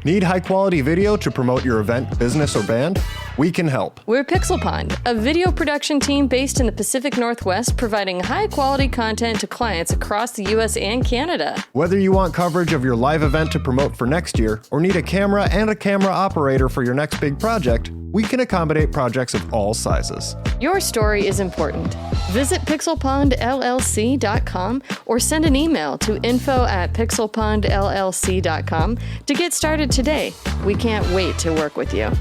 Need high-quality video to promote your event, business, or band? We can help. We're Pixel Pond, a video production team based in the Pacific Northwest, providing high-quality content to clients across the U.S. and Canada. Whether you want coverage of your live event to promote for next year, or need a camera and a camera operator for your next big project, we can accommodate projects of all sizes. Your story is important. Visit pixelpondllc.com or send an email to info@pixelpondllc.com to get started today. We can't wait to work with you.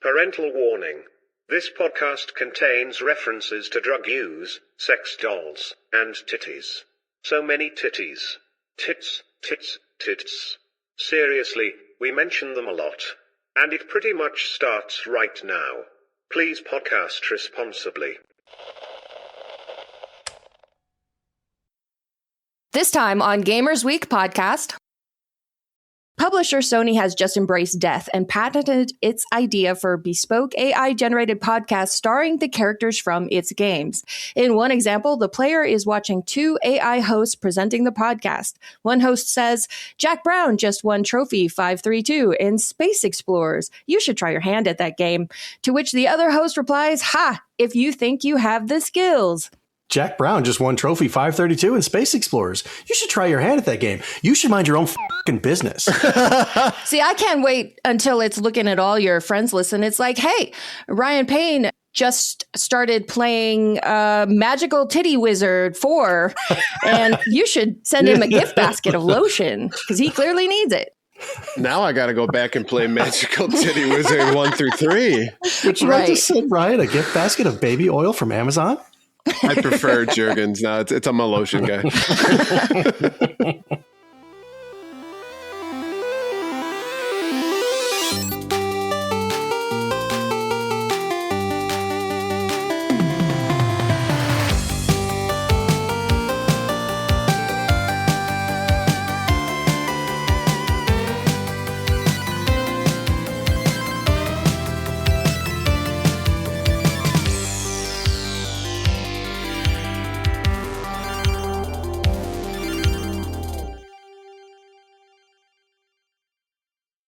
Parental warning. This podcast contains references to drug use, sex dolls, and titties. So many titties. Tits, tits, tits. Seriously, we mention them a lot. And it pretty much starts right now. Please podcast responsibly. This time on Gamers Week podcast, publisher Sony has just embraced death and patented its idea for bespoke AI-generated podcasts starring the characters from its games. In one example, the player is watching two AI hosts presenting the podcast. One host says, "Jack Brown just won Trophy 532 in Space Explorers. You should try your hand at that game." To which the other host replies, "Ha, if you think you have the skills." Jack Brown just won Trophy 532 in Space Explorers. You should try your hand at that game. You should mind your own fucking business. See, I can't wait until it's looking at all your friends list and it's like, hey, Ryan Payne just started playing Magical Titty Wizard 4, and you should send him a gift basket of lotion because he clearly needs it. Now I got to go back and play Magical Titty Wizard 1 through 3. Would you like to send Ryan a gift basket of baby oil from Amazon? I prefer Jergens. No, it's I'm a lotion guy.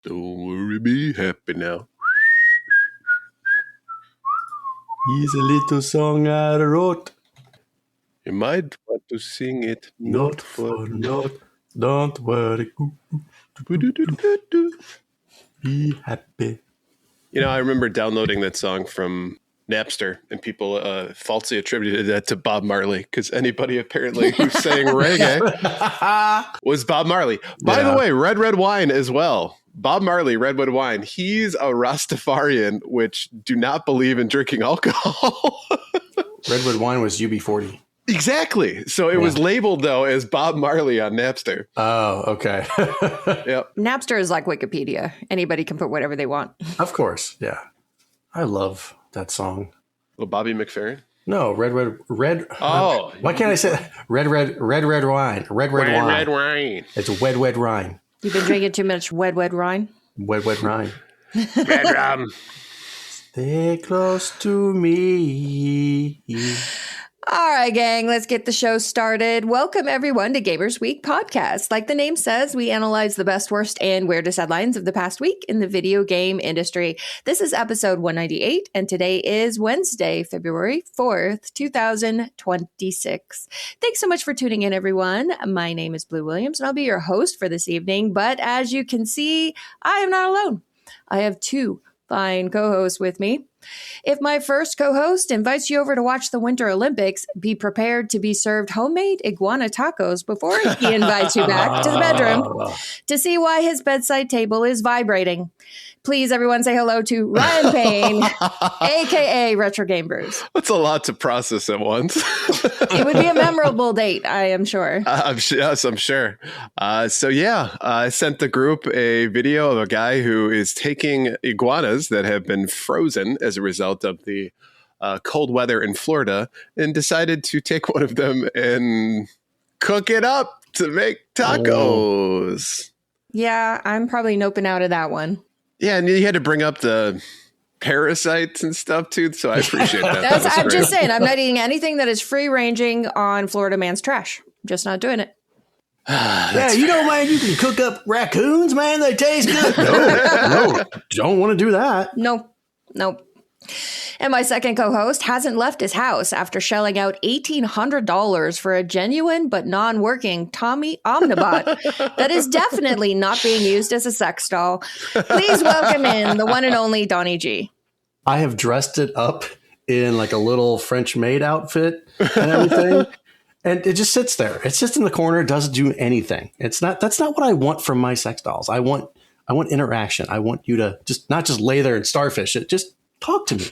Don't worry, be happy now. Here's a little song I wrote. You might want to sing it. Not for not. Don't worry. Be happy. You know, I remember downloading that song from Napster, and people falsely attributed that to Bob Marley, because anybody apparently who sang reggae was Bob Marley. By the way, Red Wine as well. Bob Marley, Redwood Wine. He's a Rastafarian, which do not believe in drinking alcohol. Redwood Wine was UB40. Exactly. So it was labeled, though, as Bob Marley on Napster. Oh, okay. Yep. Napster is like Wikipedia. Anybody can put whatever they want. Of course, yeah. I love that song. Little Bobby McFerrin? No, red. Oh. Why can't I say red wine? Red wine. Red wine. It's wed wine. You've been drinking too much wed wine? Wed wine. Red rum. Stay close to me. All right, gang, let's get the show started. Welcome, everyone, to Gamers Week podcast. Like the name says, we analyze the best, worst, and weirdest headlines of the past week in the video game industry. This is episode 198, and today is Wednesday, February 4th, 2026. Thanks so much for tuning in, everyone. My name is Blue Williams, and I'll be your host for this evening. But as you can see, I am not alone. I have two fine co-hosts with me. If my first co-host invites you over to watch the Winter Olympics, be prepared to be served homemade iguana tacos before he invites you back to the bedroom to see why his bedside table is vibrating. Please, everyone, say hello to Ryan Payne, a.k.a. Retrogamebrews. That's a lot to process at once. It would be a memorable date, I am sure. Yes, I'm sure. I sent the group a video of a guy who is taking iguanas that have been frozen as a result of the cold weather in Florida and decided to take one of them and cook it up to make tacos. Yeah, I'm probably noping out of that one. Yeah, and you had to bring up the parasites and stuff too. So I appreciate that. I'm just saying, I'm not eating anything that is free ranging on Florida man's trash. Just not doing it. Yeah, you know, man, you can cook up raccoons, man. They taste good. No, don't want to do that. Nope. And my second co-host hasn't left his house after shelling out $1,800 for a genuine but non-working Tommy Omnibot that is definitely not being used as a sex doll. Please welcome in the one and only Donnie G. I have dressed it up in like a little French maid outfit and everything. And it just sits there. It sits in the corner. It doesn't do anything. That's not what I want from my sex dolls. I want interaction. I want you to not just lay there and starfish it. Just talk to me.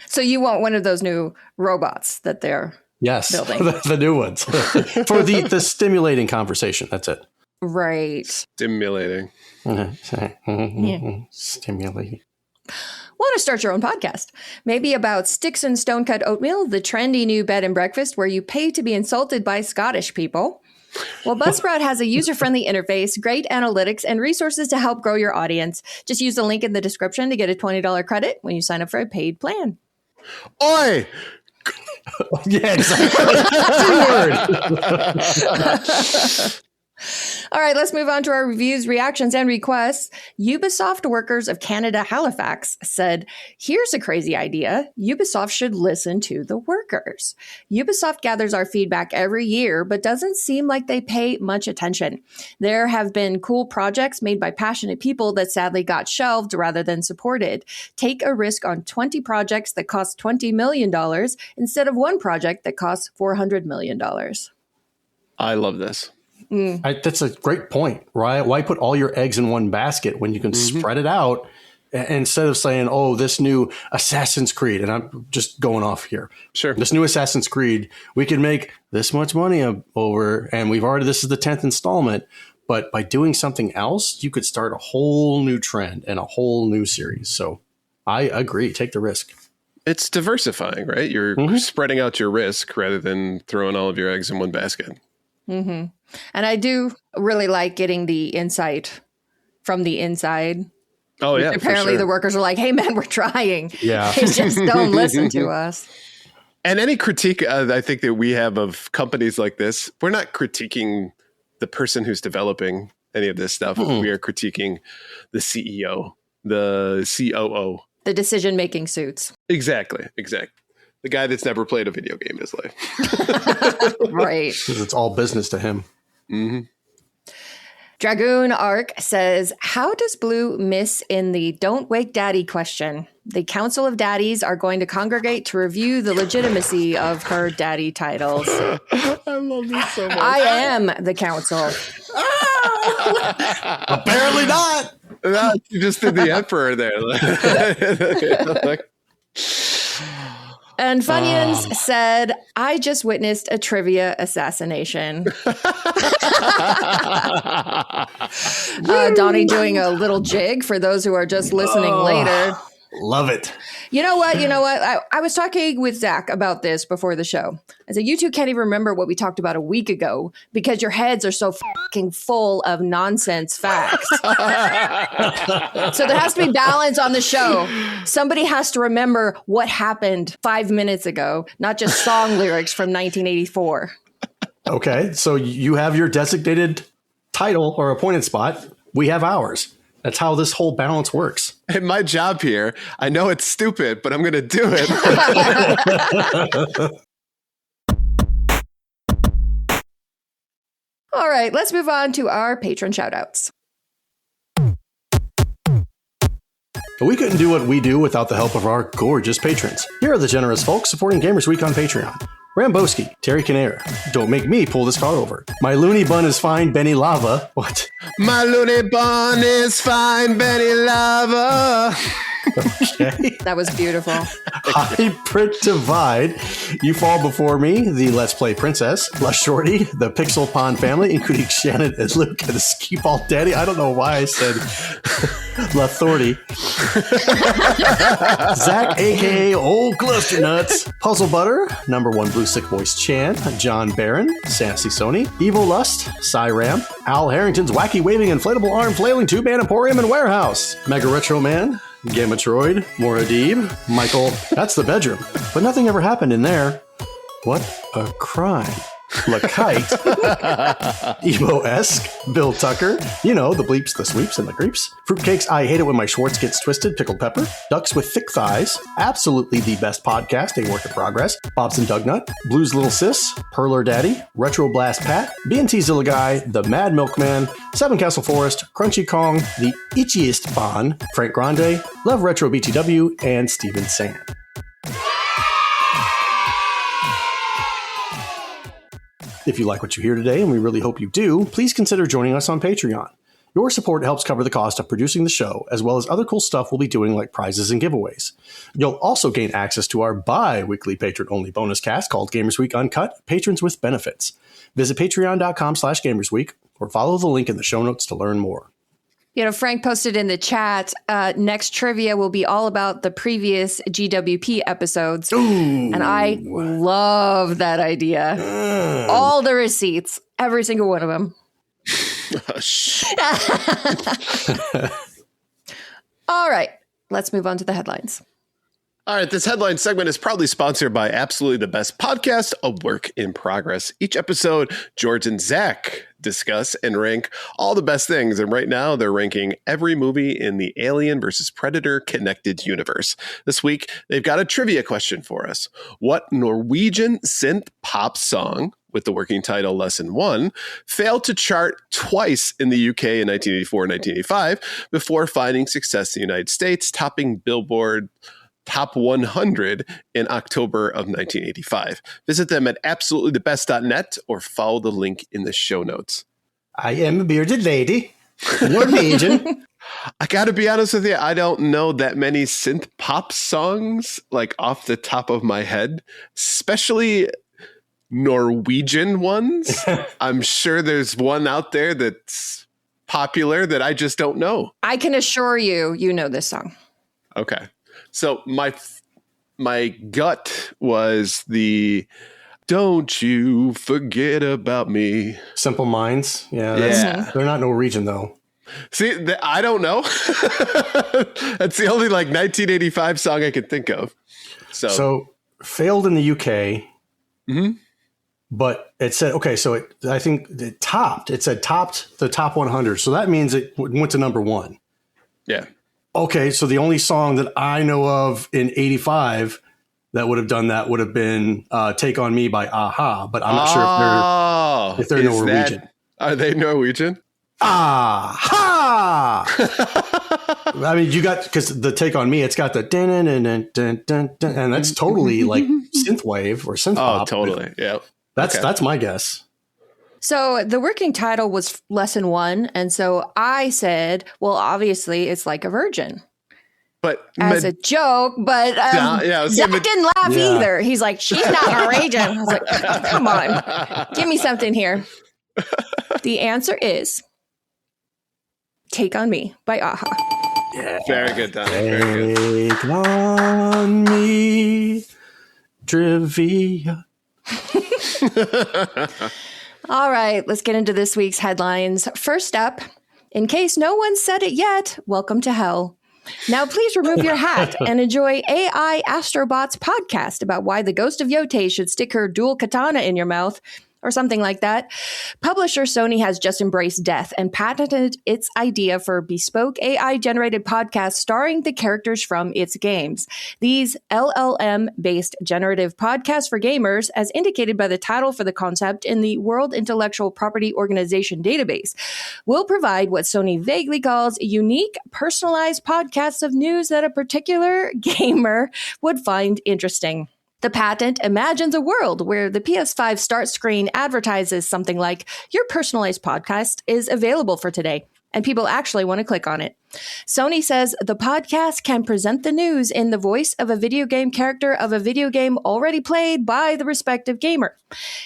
So you want one of those new robots that they're building? the new ones for the stimulating conversation. That's it. Right. Stimulating. Stimulating. Want to start your own podcast? Maybe about sticks and stone-cut oatmeal, the trendy new bed and breakfast where you pay to be insulted by Scottish people. Well, Buzzsprout has a user-friendly interface, great analytics, and resources to help grow your audience. Just use the link in the description to get a $20 credit when you sign up for a paid plan. Oi! Yeah, exactly. All right, let's move on to our reviews, reactions, and requests. Ubisoft Workers of Canada Halifax said, here's a crazy idea. Ubisoft should listen to the workers. Ubisoft gathers our feedback every year, but doesn't seem like they pay much attention. There have been cool projects made by passionate people that sadly got shelved rather than supported. Take a risk on 20 projects that cost $20 million instead of one project that costs $400 million. I love this. That's a great point, right? Why put all your eggs in one basket when you can spread it out instead of saying, oh, this new Assassin's Creed, and I'm just going off here. Sure. This new Assassin's Creed, we can make this much money over, and this is the 10th installment. But by doing something else, you could start a whole new trend and a whole new series. So I agree. Take the risk. It's diversifying, right? You're spreading out your risk rather than throwing all of your eggs in one basket. Mm-hmm. And I do really like getting the insight from the inside. Oh, yeah. Apparently the workers are like, hey, man, we're trying. Yeah. They just don't listen to us. And any critique I think that we have of companies like this, we're not critiquing the person who's developing any of this stuff. We are critiquing the CEO, the COO. The decision-making suits. Exactly. The guy that's never played a video game in his life. Right. It's all business to him. Mm-hmm. Dragoon Arc says, how does Blue miss in the don't wake daddy question? The Council of Daddies are going to congregate to review the legitimacy of her daddy titles. I love this so much. I am the council. Apparently not. No, you just did the emperor there. And Funyuns said, I just witnessed a trivia assassination. Donnie doing a little jig for those who are just listening later. Love it. You know what? I was talking with Zach about this before the show. I said, you two can't even remember what we talked about a week ago because your heads are so fucking full of nonsense facts. So there has to be balance on the show. Somebody has to remember what happened 5 minutes ago, not just song lyrics from 1984. Okay, so you have your designated title or appointed spot. We have ours. That's how this whole balance works. And my job here, I know it's stupid, but I'm going to do it. All right, let's move on to our patron shoutouts. We couldn't do what we do without the help of our gorgeous patrons. Here are the generous folks supporting Gamers Week on Patreon. Ramboski, Terry Kinnear. Don't make me pull this car over. My loony bun is fine, Benny Lava. What? My loony bun is fine, Benny Lava. Okay. That was beautiful. Hybrid Divide. You Fall Before Me, the Let's Play Princess. La Shorty, the Pixel Pond family, including Shannon and Luke and the Ski Ball Daddy. I don't know why I said La Thorty. Zach, a.k.a. Old Cluster Nuts. Puzzle Butter, Number 1 Blue Sick Voice Chan. John Barron, Sassy Sony. Evil Lust, Cy Ram. Al Harrington's Wacky Waving Inflatable Arm Flailing Tube Man Emporium and Warehouse. Mega Retro Man. Gamatroid, Moradib, Michael, that's the bedroom. But nothing ever happened in there. What a crime. LaKite, Emo-esque, Bill Tucker, you know, the bleeps, the sweeps, and the creeps. Fruitcakes, I hate it when my Schwartz gets twisted, pickled pepper. Ducks with thick thighs, absolutely the best podcast, a work in progress. Bobson Dugnut, Blues Little Sis, Perler Daddy, Retro Blast Pat, B&T Zilla Guy, The Mad Milkman, Seven Castle Forest, Crunchy Kong, The Itchiest Bon, Frank Grande, Love Retro BTW, and Steven Sand. If you like what you hear today, and we really hope you do, please consider joining us on Patreon. Your support helps cover the cost of producing the show, as well as other cool stuff we'll be doing like prizes and giveaways. You'll also gain access to our bi-weekly patron-only bonus cast called Gamers Week Uncut, Patrons with Benefits. Visit patreon.com/gamersweek or follow the link in the show notes to learn more. You know, Frank posted in the chat, next trivia will be all about the previous GWP episodes. Ooh. And I love that idea. All the receipts, every single one of them. All right, let's move on to the headlines. All right, this headline segment is proudly sponsored by Absolutely the Best Podcast, a work in progress. Each episode, George and Zach discuss and rank all the best things. And right now, they're ranking every movie in the Alien versus Predator connected universe. This week, they've got a trivia question for us. What Norwegian synth pop song with the working title Lesson 1 failed to chart twice in the UK in 1984 and 1985 before finding success in the United States, topping Billboard Top 100 in October of 1985. Visit them at absolutelythebest.net or follow the link in the show notes. I am a bearded lady. Norwegian. I gotta be honest with you, I don't know that many synth pop songs like off the top of my head, especially Norwegian ones. I'm sure there's one out there that's popular that I just don't know. I can assure you, you know this song. Okay. So my gut was the "Don't You Forget About Me." Simple Minds. Yeah. They're not Norwegian, though. See, I don't know. That's the only 1985 song I could think of. So failed in the UK. Mm-hmm. But it said, okay, so I think it topped the top 100. So that means it went to number one. Yeah. Okay, so the only song that I know of in 85 that would have done that would have been Take On Me by Aha, but I'm not sure if they're Norwegian. Are they Norwegian? Aha! I mean, you got, because the Take On Me, it's got the dun dun dun dun dun dun, and that's totally like synthwave or synth pop. Oh, totally. Yeah. That's my guess. So the working title was Lesson 1. And so I said, well, obviously it's like a virgin. But as a joke, but Zach didn't laugh either. He's like, she's not Norwegian. I was like, come on, give me something here. The answer is Take On Me by Aha. Yeah. Very good, Donnie. Very good. Take On Me, trivia. All right, let's get into this week's headlines. First up, in case no one said it yet, welcome to hell. Now, please remove your hat and enjoy AI Astrobot's podcast about why the ghost of Yote should stick her dual katana in your mouth, or something like that. Publisher Sony has just embraced death and patented its idea for bespoke AI-generated podcasts starring the characters from its games. These LLM-based generative podcasts for gamers, as indicated by the title for the concept in the World Intellectual Property Organization database, will provide what Sony vaguely calls unique, personalized podcasts of news that a particular gamer would find interesting. The patent imagines a world where the PS5 start screen advertises something like, your personalized podcast is available for today, and people actually want to click on it. Sony says the podcast can present the news in the voice of a video game character of a video game already played by the respective gamer.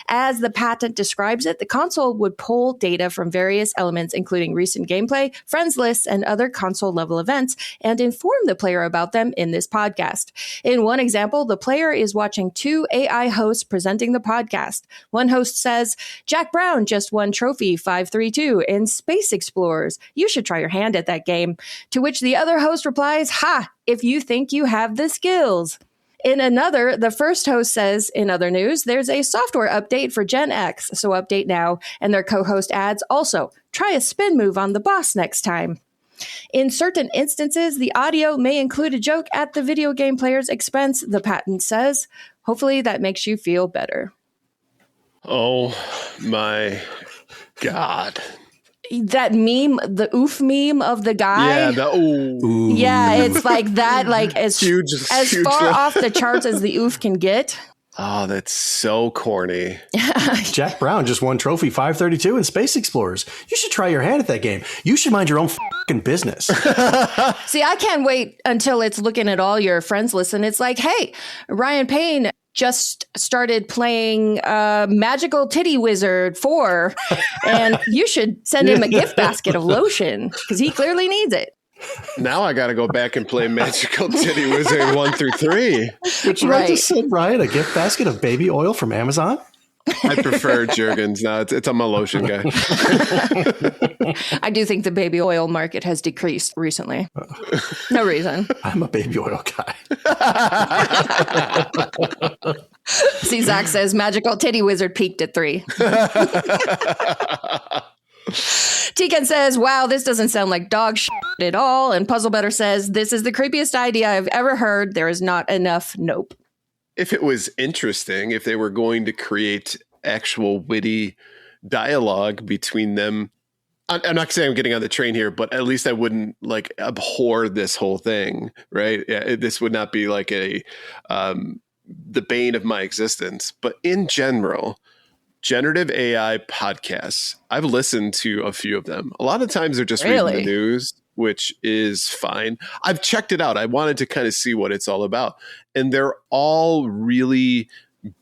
As the patent describes it, the console would pull data from various elements, including recent gameplay, friends lists, and other console-level events, and inform the player about them in this podcast. In one example, the player is watching two AI hosts presenting the podcast. One host says, Jack Brown just won Trophy 532 in Space Explorers. You should try your hand at that game. To which the other host replies, "Ha, if you think you have the skills." In another, the first host says, in other news, there's a software update for Gen X, so update now. And their co-host adds, also, try a spin move on the boss next time. In certain instances, the audio may include a joke at the video game player's expense, the patent says. Hopefully that makes you feel better. Oh my God. That meme, the oof meme of the guy. Yeah, ooh. Yeah, it's like that, like as Huge far off the charts as the oof can get. Oh, that's so corny. Jack Brown just won Trophy 532 in Space Explorers. You should try your hand at that game. You should mind your own fucking business. See, I can't wait until it's looking at all your friends list and it's like, hey, Ryan Payne just started playing Magical Titty Wizard 4, and you should send him a gift basket of lotion because he clearly needs it. Now I got to go back and play Magical Titty Wizard 1 through 3. Would you like to send Ryan a gift basket of baby oil from Amazon? I prefer Jergens. No, it's I'm a lotion guy. I do think the baby oil market has decreased recently. No reason. I'm a baby oil guy. See, Zach says Magical Titty Wizard peaked at 3. Tegan says, wow, this doesn't sound like dog shit at all. And Puzzlebetter says, this is the creepiest idea I've ever heard. There is not enough nope. If it was interesting, if they were going to create actual witty dialogue between them, I'm not saying I'm getting on the train here, but at least I wouldn't like abhor this whole thing, right? Yeah, this would not be like the bane of my existence. But in general, generative AI podcasts, I've listened to a few of them. A lot of times they're just reading the news, which is fine. I've checked it out. I wanted to kind of see what it's all about. And they're all really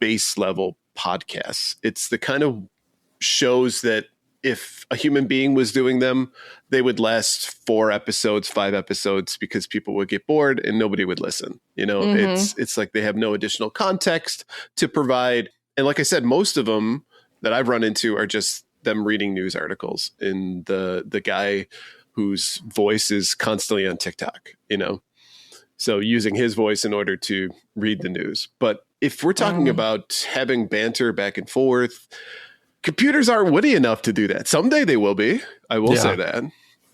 base level podcasts. It's the kind of shows that if a human being was doing them, they would last 4 episodes, 5 episodes, because people would get bored and nobody would listen. You know, it's like they have no additional context to provide. And like I said, most of them that I've run into are just them reading news articles, and the guy whose voice is constantly on TikTok, you know, so using his voice in order to read the news. But if we're talking about having banter back and forth, computers aren't witty enough to do that. Someday they will be. I will say that.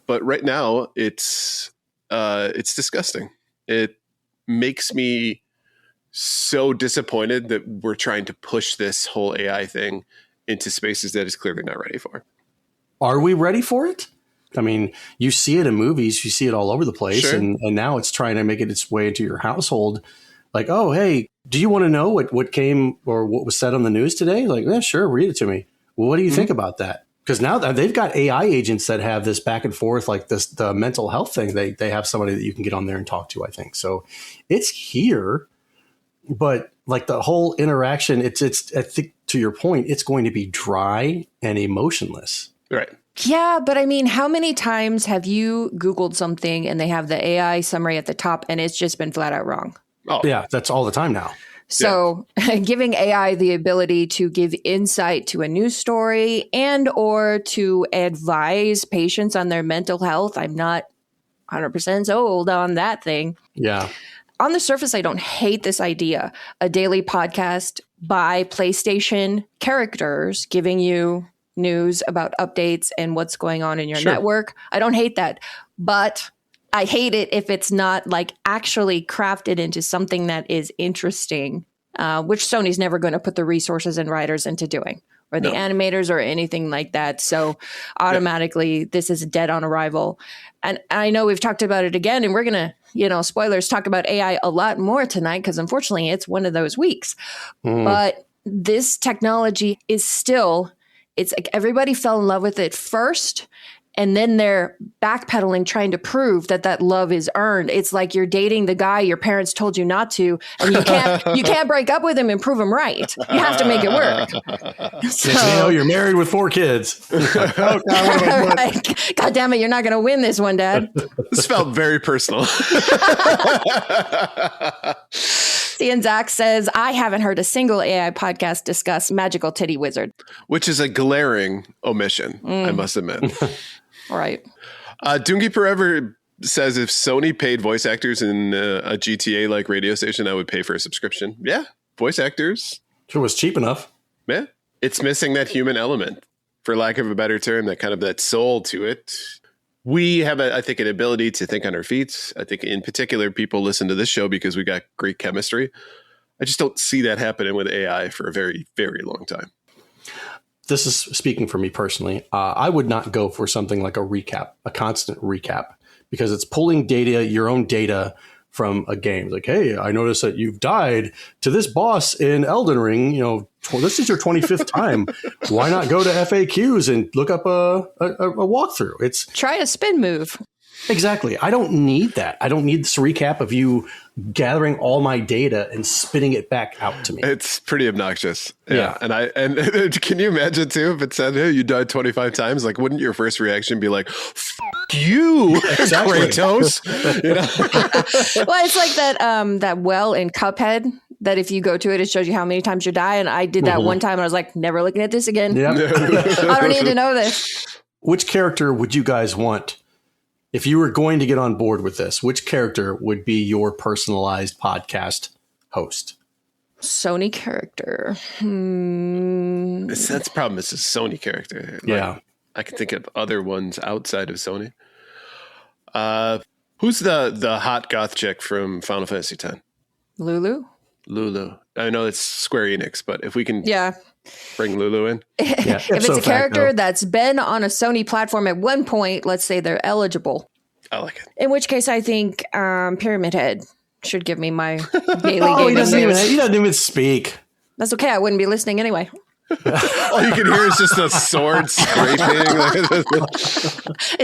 But right now it's disgusting. It makes me so disappointed that we're trying to push this whole AI thing into spaces that it's clearly not ready for. Are we ready for it? I mean, you see it in movies, you see it all over the place, sure. and now it's trying to make it its way into your household. Like, oh, hey, do you want to know what came or what was said on the news today? Like, yeah, sure, read it to me. Well, what do you think about that? Because now they've got AI agents that have this back and forth, like the mental health thing. They have somebody that you can get on there and talk to, I think. So it's here, but like the whole interaction, it's I think to your point, it's going to be dry and emotionless. Right. Yeah, but I mean, how many times have you Googled something and they have the AI summary at the top and it's just been flat out wrong? Oh, yeah, that's all the time now. So giving AI the ability to give insight to a news story and or to advise patients on their mental health, I'm not 100% sold on that thing. Yeah. On the surface, I don't hate this idea. A daily podcast by PlayStation characters giving you news about updates and what's going on in your network. I don't hate that, but I hate it if it's not like actually crafted into something that is interesting, which Sony's never going to put the resources and writers into doing, or the animators or anything like that. So automatically this is dead on arrival. And I know we've talked about it again, and we're going to, spoilers, talk about AI a lot more tonight, because unfortunately it's one of those weeks. But this technology is still, it's like everybody fell in love with it first, and then they're backpedaling, trying to prove that love is earned. It's like you're dating the guy your parents told you not to, and you can't break up with him and prove him right. You have to make it work. So, you're married with 4 kids. Oh, God, right. God damn it, you're not going to win this one, Dad. This felt very personal. Ian Zach says, I haven't heard a single AI podcast discuss Magical Titty Wizard. Which is a glaring omission, I must admit. Right. Doonkeeper Ever says if Sony paid voice actors in a GTA like radio station, I would pay for a subscription. Yeah, voice actors. If it was cheap enough. Yeah, it's missing that human element, for lack of a better term, that soul to it. We have, I think, an ability to think on our feet. I think in particular, people listen to this show because we got great chemistry. I just don't see that happening with AI for a very, very long time. This is speaking for me personally. I would not go for something like a constant recap, because it's pulling data, your own data from a game. Like, hey, I noticed that you've died to this boss in Elden Ring. This is your 25th time. Why not go to FAQs and look up a walkthrough? Try a spin move. Exactly. I don't need that. I don't need this recap of you gathering all my data and spitting it back out to me. It's pretty obnoxious. Yeah. And can you imagine too, if it said, hey, you died 25 times, like, wouldn't your first reaction be like, you, exactly. Kratos? Well, it's like that well in Cuphead, that if you go to it, it shows you how many times you die. And I did that one time and I was like, never looking at this again. Yep. I don't need to know this. Which character would you guys want? If you were going to get on board with this, which character would be your personalized podcast host? Sony character. That's the problem. It's a Sony character. Yeah. I can think of other ones outside of Sony. Who's the hot goth chick from Final Fantasy X? Lulu. I know it's Square Enix, but if we can bring Lulu in. Yeah. If it's a character that's been on a Sony platform at one point, let's say they're eligible. I like it. In which case, I think Pyramid Head should give me my daily Oh, gaming he news. doesn't even speak. That's okay. I wouldn't be listening anyway. All you can hear is just a sword scraping.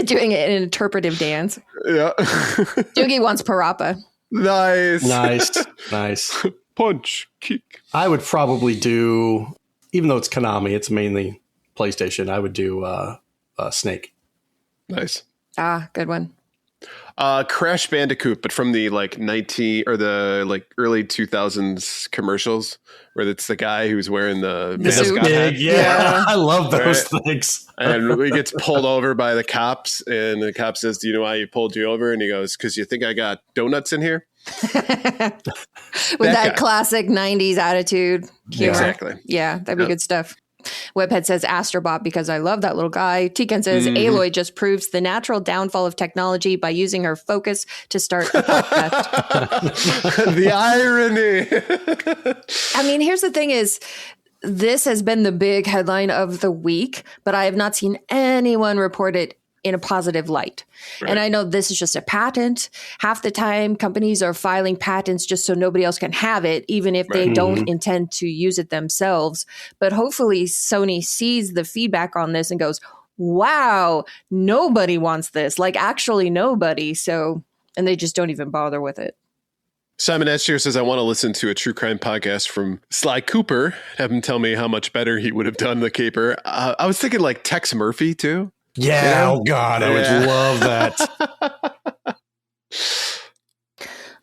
Doing an interpretive dance. Yeah. Doogie wants Parappa. Nice. Punch, kick. I would probably do, even though it's Konami, it's mainly PlayStation, I would do Snake. Nice. Good one. Crash Bandicoot, but from the early 2000s commercials, where it's the guy who's wearing the mascot hat. Yeah, I love those things. And he gets pulled over by the cops, and the cop says, "Do you know why he pulled you over?" And he goes, "Because you think I got donuts in here." With that classic 90s attitude. Humor. Exactly. Yeah, that'd be good stuff. Webhead says Astrobot because I love that little guy. Tikan says Aloy just proves the natural downfall of technology by using her focus to start a podcast. The irony. I mean, here's the thing is, this has been the big headline of the week, but I have not seen anyone report it in a positive light. Right. And I know this is just a patent. Half the time companies are filing patents just so nobody else can have it, even if they don't intend to use it themselves. But hopefully Sony sees the feedback on this and goes, wow, nobody wants this. Like actually nobody. So, and they just don't even bother with it. Simon Etcher says, I want to listen to a true crime podcast from Sly Cooper. Have him tell me how much better he would have done the caper. I was thinking like Tex Murphy too. Yeah, oh God, I would love that.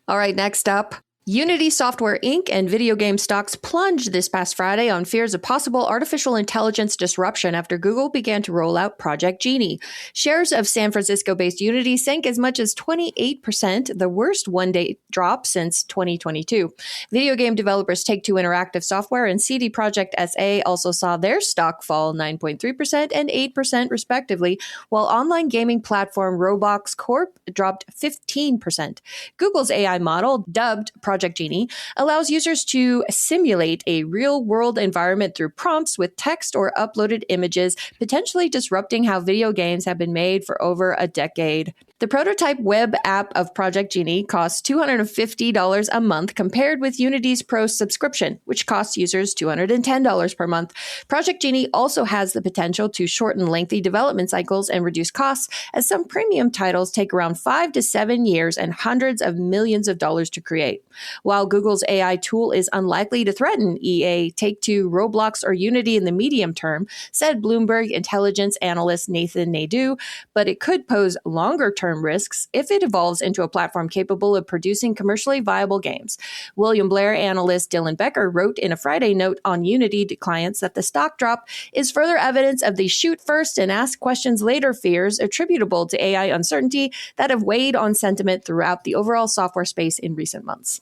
All right, next up. Unity Software Inc. and video game stocks plunged this past Friday on fears of possible artificial intelligence disruption after Google began to roll out Project Genie. Shares of San Francisco-based Unity sank as much as 28%, the worst one-day drop since 2022. Video game developers Take-Two Interactive Software and CD Projekt SA also saw their stock fall 9.3% and 8% respectively, while online gaming platform Roblox Corp dropped 15%. Google's AI model, dubbed Project Genie, allows users to simulate a real-world environment through prompts with text or uploaded images, potentially disrupting how video games have been made for over a decade. The prototype web app of Project Genie costs $250 a month compared with Unity's Pro subscription, which costs users $210 per month. Project Genie also has the potential to shorten lengthy development cycles and reduce costs, as some premium titles take around 5 to 7 years and hundreds of millions of dollars to create. While Google's AI tool is unlikely to threaten EA, Take-Two, Roblox, or Unity in the medium term, said Bloomberg intelligence analyst Nathan Nadeau, but it could pose longer-term long-term risks if it evolves into a platform capable of producing commercially viable games. William Blair analyst Dylan Becker wrote in a Friday note on Unity to clients that the stock drop is further evidence of the shoot first and ask questions later fears attributable to AI uncertainty that have weighed on sentiment throughout the overall software space in recent months.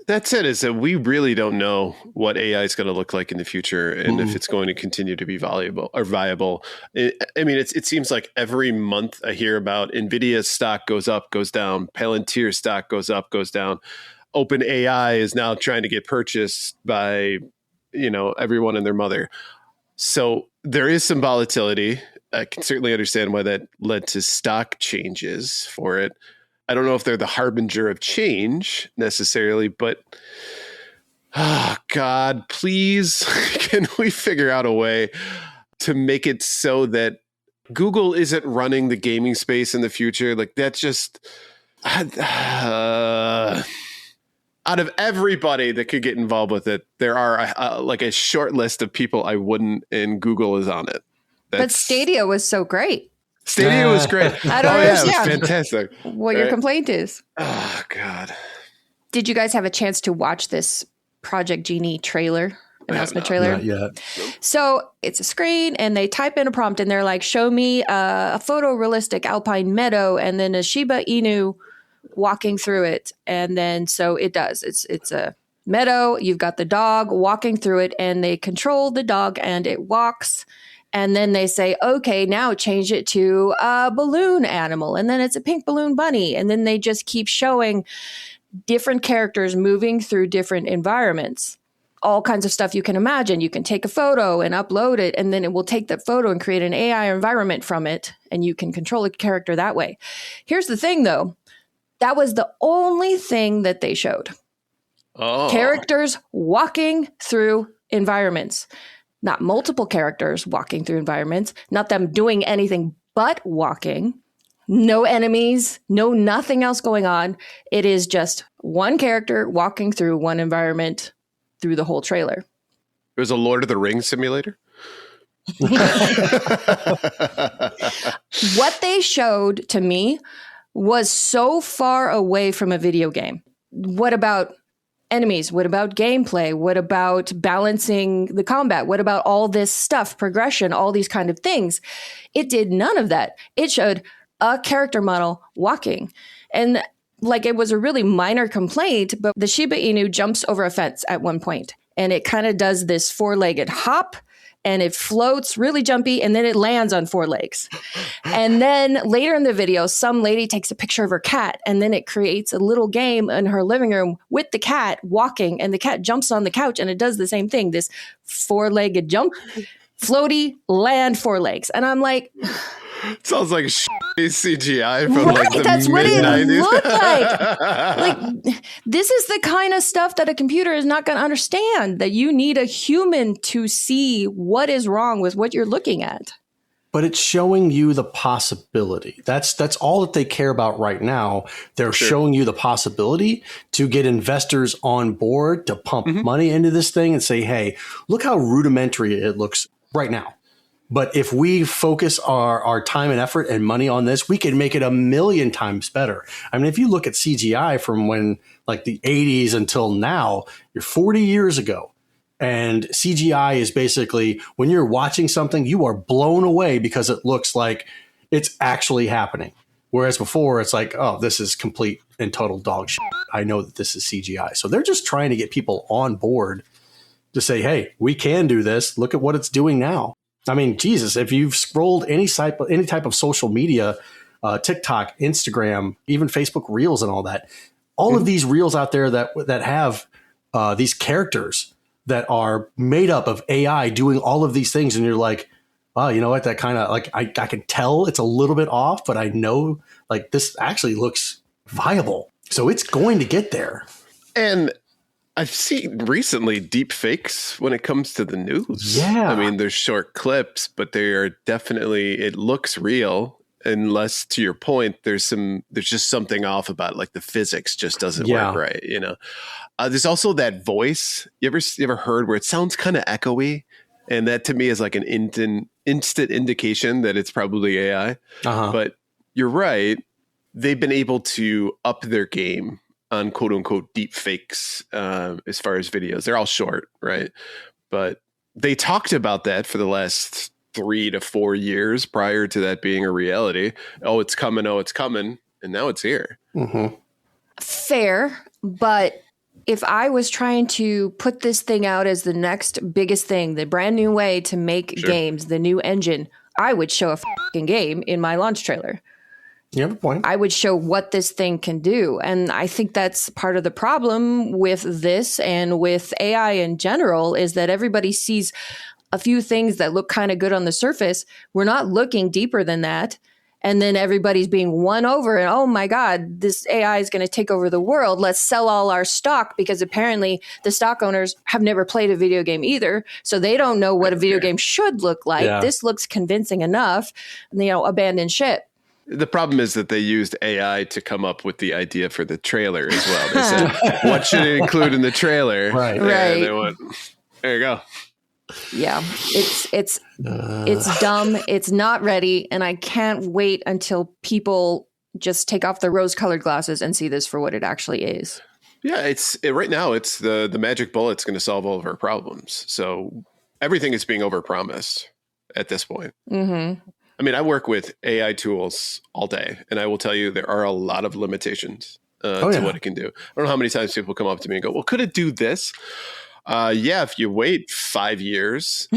That's it, is that we really don't know what AI is going to look like in the future and if it's going to continue to be viable. It seems like every month I hear about NVIDIA's stock goes up, goes down, Palantir's stock goes up, goes down. OpenAI is now trying to get purchased by, everyone and their mother. So there is some volatility. I can certainly understand why that led to stock changes for it. I don't know if they're the harbinger of change necessarily, but God, please, can we figure out a way to make it so that Google isn't running the gaming space in the future? Like, that's just out of everybody that could get involved with it, there are a short list of people I wouldn't, and Google is on it. But Stadia was so great. Stadia was great. I don't understand. It was fantastic. What your complaint is. Oh, God. Did you guys have a chance to watch this Project Genie announcement trailer? Not yet. So it's a screen and they type in a prompt and they're like, show me a photorealistic alpine meadow and then a Shiba Inu walking through it. And then so it does. It's a meadow. You've got the dog walking through it and they control the dog and it walks. And then they say, okay, now change it to a balloon animal. And then it's a pink balloon bunny. And then they just keep showing different characters moving through different environments. All kinds of stuff you can imagine. You can take a photo and upload it, and then it will take that photo and create an AI environment from it. And you can control a character that way. Here's the thing, though. That was the only thing that they showed. Oh. Characters walking through environments. Not multiple characters walking through environments, not them doing anything but walking, no enemies, no nothing else going on. It is just one character walking through one environment through the whole trailer. It was a Lord of the Rings simulator? What they showed to me was so far away from a video game. What about enemies? What about gameplay? What about balancing the combat? What about all this stuff, progression, all these kind of things? It did none of that. It showed a character model walking. And it was a really minor complaint, but the Shiba Inu jumps over a fence at one point, and it kind of does this four-legged hop, and it floats really jumpy, and then it lands on four legs. And then later in the video, some lady takes a picture of her cat, and then it creates a little game in her living room with the cat walking, and the cat jumps on the couch, and it does the same thing, this four-legged jump, floaty, land, four legs. And I'm like... Sounds like CGI from the that's mid-90s. What it looked like. This is the kind of stuff that a computer is not going to understand, that you need a human to see what is wrong with what you're looking at. But it's showing you the possibility. That's all that they care about right now. They're showing you the possibility to get investors on board, to pump money into this thing and say, hey, look how rudimentary it looks right now. But if we focus our time and effort and money on this, we can make it 1,000,000 times better. I mean, if you look at CGI from when the 80s until now, you're 40 years ago. And CGI is basically when you're watching something, you are blown away because it looks like it's actually happening. Whereas before it's like, oh, this is complete and total dog shit. I know that this is CGI. So they're just trying to get people on board to say, hey, we can do this. Look at what it's doing now. I mean, Jesus, if you've scrolled any type of social media, TikTok, Instagram, even Facebook Reels and all that, all of these Reels out there that have these characters that are made up of AI doing all of these things. And you're like, wow, you know what? That kind of I can tell it's a little bit off, but I know this actually looks viable. So it's going to get there. And I've seen recently deep fakes when it comes to the news. Yeah. I mean, there's short clips, but they are definitely, it looks real. Unless, to your point, there's just something off about the physics just doesn't work right. There's also that voice. You ever heard where it sounds kind of echoey? And that to me is like an instant indication that it's probably AI. But you're right. they've been able to up their game on quote unquote deep fakes as far as videos. They're all short, right? But they talked about that for the last 3 to 4 years prior to that being a reality. Oh, it's coming. Oh, it's coming. And now it's here. Mm-hmm. Fair, but if I was trying to put this thing out as the next biggest thing, the brand new way to make games, the new engine, I would show a fucking game in my launch trailer. You have a point. I would show what this thing can do. And I think that's part of the problem with this and with AI in general is that everybody sees a few things that look kind of good on the surface. We're not looking deeper than that. And then everybody's being won over and, oh my God, this AI is going to take over the world. Let's sell all our stock because apparently the stock owners have never played a video game either. So they don't know what a video game should look like. Yeah. This looks convincing enough, abandon ship. The problem is that they used AI to come up with the idea for the trailer as well. They said, what should it include in the trailer? Right. And they went, there you go. Yeah, it's dumb. It's not ready. And I can't wait until people just take off their rose-colored glasses and see this for what it actually is. Yeah, right now it's the magic bullet's going to solve all of our problems. So everything is being overpromised at this point. Mm-hmm. I mean, I work with AI tools all day, and I will tell you there are a lot of limitations to what it can do. I don't know how many times people come up to me and go, well, could it do this? Yeah, if you wait 5 years.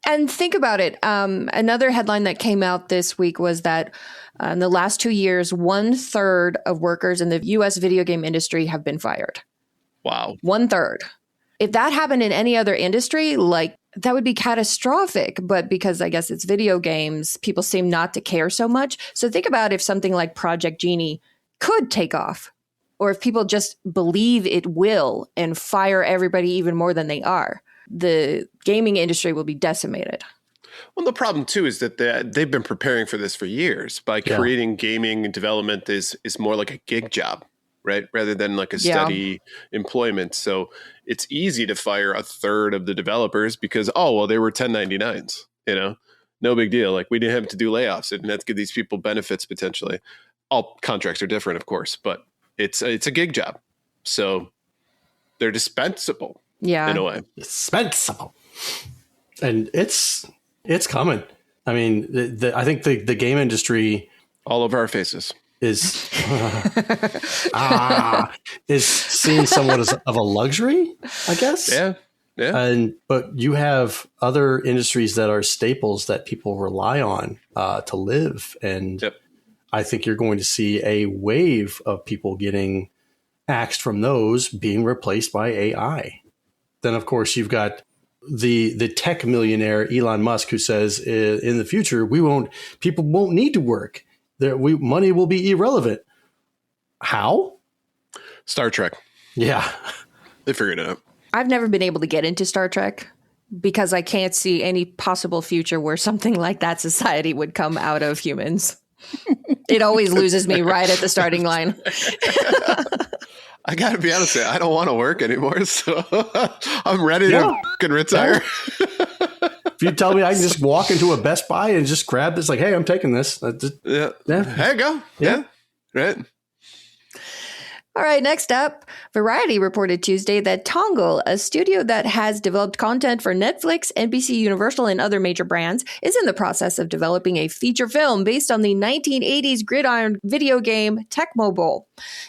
And think about it. Another headline that came out this week was that in the last 2 years, 1/3 of workers in the U.S. video game industry have been fired. Wow. 1/3. If that happened in any other industry, that would be catastrophic. But because I guess it's video games, people seem not to care so much. So think about if something like Project Genie could take off, or if people just believe it will and fire everybody even more than they are. The gaming industry will be decimated. Well, the problem, too, is that they've been preparing for this for years by creating gaming and development is more like a gig job, right? Rather than like a steady employment. So it's easy to fire 1/3 of the developers because, they were 1099s, no big deal. Like we didn't have to do layoffs. It didn't have to give these people benefits potentially. All contracts are different, of course, but it's a gig job. So they're dispensable. Yeah. In a way. Dispensable. And it's coming. I mean, I think the game industry all over our faces is seen somewhat as of a luxury, I guess. Yeah. But you have other industries that are staples that people rely on to live. And I think you're going to see a wave of people getting axed from those being replaced by AI. Then, of course, you've got the tech millionaire Elon Musk, who says in the future people won't need to work. Money will be irrelevant. How? Star Trek. Yeah, they figured it out. I've never been able to get into Star Trek because I can't see any possible future where something like that society would come out of humans. It always loses me right at the starting line. I got to be honest with you, I don't want to work anymore, so I'm ready to fucking retire. If you tell me I can just walk into a Best Buy and just grab this, like, hey, I'm taking this. There you go. Yeah. Right. All right, next up, Variety reported Tuesday that Tongal, a studio that has developed content for Netflix, NBC Universal, and other major brands, is in the process of developing a feature film based on the 1980s gridiron video game Tecmo Bowl.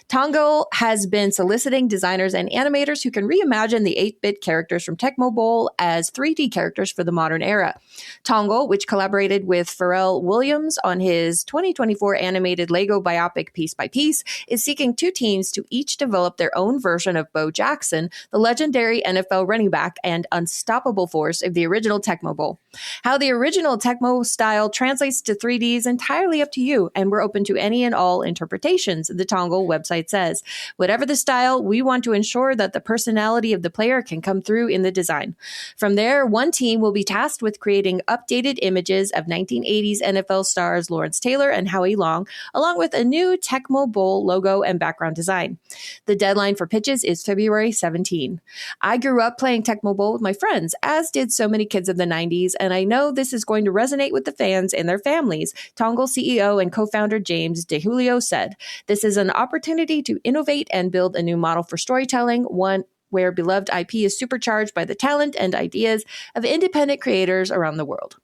Tongal has been soliciting designers and animators who can reimagine the 8-bit characters from Tecmo Bowl as 3D characters for the modern era. Tongal, which collaborated with Pharrell Williams on his 2024 animated Lego biopic Piece by Piece, is seeking 2 teams to each develop their own version of Bo Jackson, the legendary NFL running back and unstoppable force of the original Tecmo Bowl. How the original Tecmo style translates to 3D is entirely up to you, and we're open to any and all interpretations, the Tongal website says. Whatever the style, we want to ensure that the personality of the player can come through in the design. From there, one team will be tasked with creating updated images of 1980s NFL stars Lawrence Taylor and Howie Long, along with a new Tecmo Bowl logo and background design. design. The deadline for pitches is February 17. I grew up playing Tecmo Bowl with my friends, as did so many kids of the 90s, and I know this is going to resonate with the fans and their families, Tongal CEO and co-founder James DeJulio said. This is an opportunity to innovate and build a new model for storytelling, one where beloved IP is supercharged by the talent and ideas of independent creators around the world.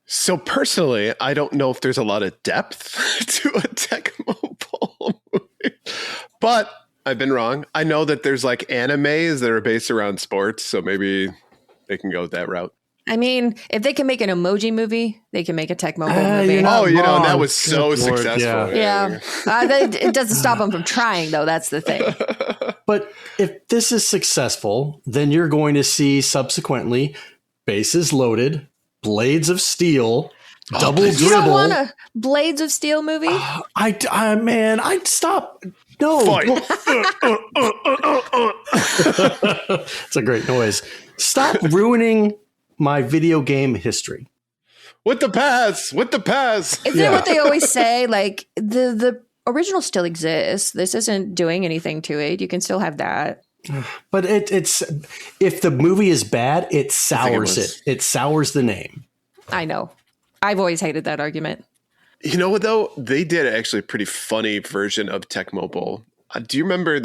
So personally, I don't know if there's a lot of depth to a Tecmo Bowl movie, but I've been wrong. I know that there's like animes that are based around sports, so maybe they can go that route. I mean, if they can make an emoji movie, they can make a Tecmo Bowl movie. That was so successful. Yeah. It doesn't stop them from trying, though. That's the thing. But if this is successful, then you're going to see subsequently Bases Loaded, Blades of Steel, Double Dribble. You don't want a Blades of Steel movie? I'd stop. No. It's a great noise. Stop ruining my video game history. With the pass. Isn't it what they always say? Like, the original still exists. This isn't doing anything to it. You can still have that. But it's if the movie is bad, it sours it. It sours the name. I know. I've always hated that argument. You know what, though? They did actually a pretty funny version of Tecmo Bowl. Do you remember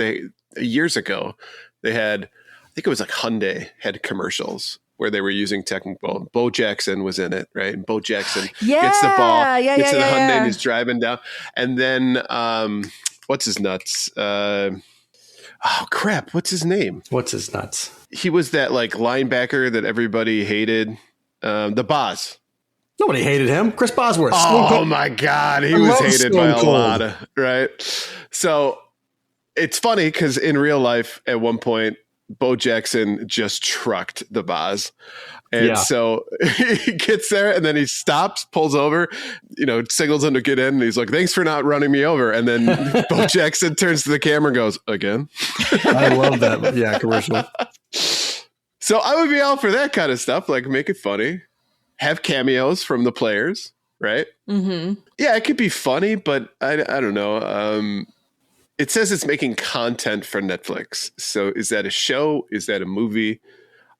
years ago, they had, I think it was like Hyundai had commercials where they were using Tecmo Bowl. Bo Jackson was in it, right? And Bo Jackson gets the ball, gets in the Hyundai and he's driving down. And then, what's his nuts? What's his name? What's his nuts? He was that like linebacker that everybody hated. The Boss. Nobody hated him. Chris Bosworth. Oh my God. He was hated by a lot. Right. So it's funny because in real life, at one point, Bo Jackson just trucked the Boz. And so he gets there and then he stops, pulls over, signals him to get in. And he's like, thanks for not running me over. And then Bo Jackson turns to the camera and goes, again. I love that. Yeah, commercial. So I would be all for that kind of stuff. Like, make it funny. Have cameos from the players, right? Mm-hmm. Yeah, it could be funny, but I don't know. It says it's making content for Netflix. So is that a show? Is that a movie?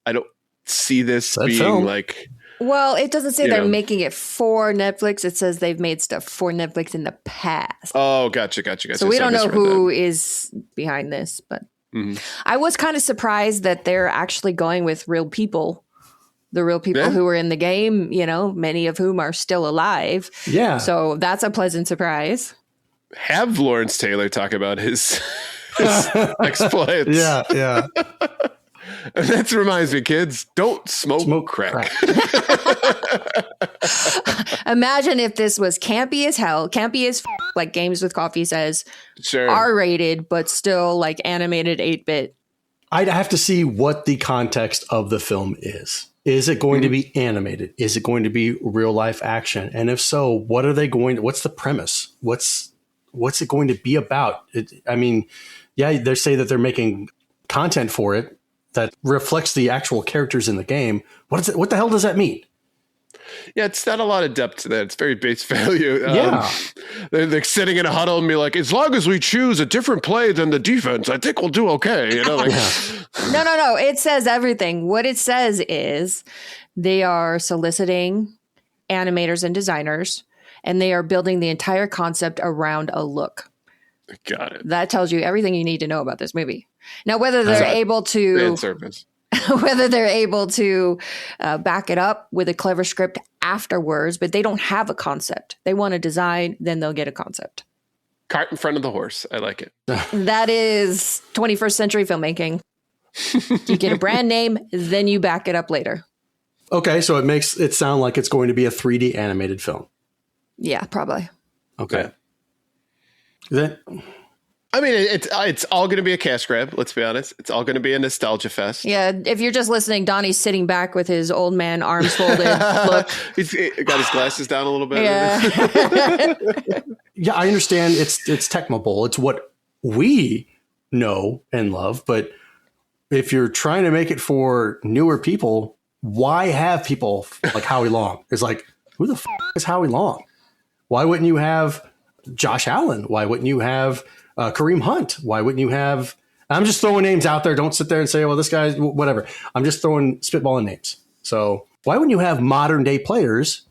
I don't see this being film. Like... Well, it doesn't say they're making it for Netflix. It says they've made stuff for Netflix in the past. Oh, gotcha. So we don't know who is behind this, but I was kind of surprised that they're actually going with real people. The real people who were in the game, many of whom are still alive. Yeah. So that's a pleasant surprise. Have Lawrence Taylor talk about his exploits. Yeah. And that reminds me, kids, don't smoke crack. Imagine if this was campy as hell, campy as like Games with Coffee says, sure. R-rated, but still like animated 8-bit. I'd have to see what the context of the film is. Is it going to be animated? Is it going to be real life action? And if so, what's the premise? What's it going to be about? They say that they're making content for it that reflects the actual characters in the game. What the hell does that mean? Yeah, it's not a lot of depth to that. It's very base value. They're sitting in a huddle and be like, as long as we choose a different play than the defense, I think we'll do okay. No. It says everything. What it says is they are soliciting animators and designers, and they are building the entire concept around a look. Got it. That tells you everything you need to know about this movie. Now, whether they're able to back it up with a clever script afterwards, but they don't have a concept. They want a design, then they'll get a concept. Cart in front of the horse. I like it. That is 21st century filmmaking. You get a brand name, then you back it up later. Okay, so it makes it sound like it's going to be a 3D animated film. Yeah, probably. Okay. It's all going to be a cash grab. Let's be honest. It's all going to be a nostalgia fest. Yeah. If you're just listening, Donnie's sitting back with his old man arms folded. Look, he's got his glasses down a little bit. Yeah. Yeah, I understand. It's Tecmo Bowl. It's what we know and love. But if you're trying to make it for newer people, why have people like Howie Long? It's like, who the f is Howie Long? Why wouldn't you have Josh Allen? Why wouldn't you have Kareem Hunt. Why wouldn't you have? I'm just throwing names out there. Don't sit there and say, well, this guy's whatever. I'm just throwing spitballing names. So why wouldn't you have modern day players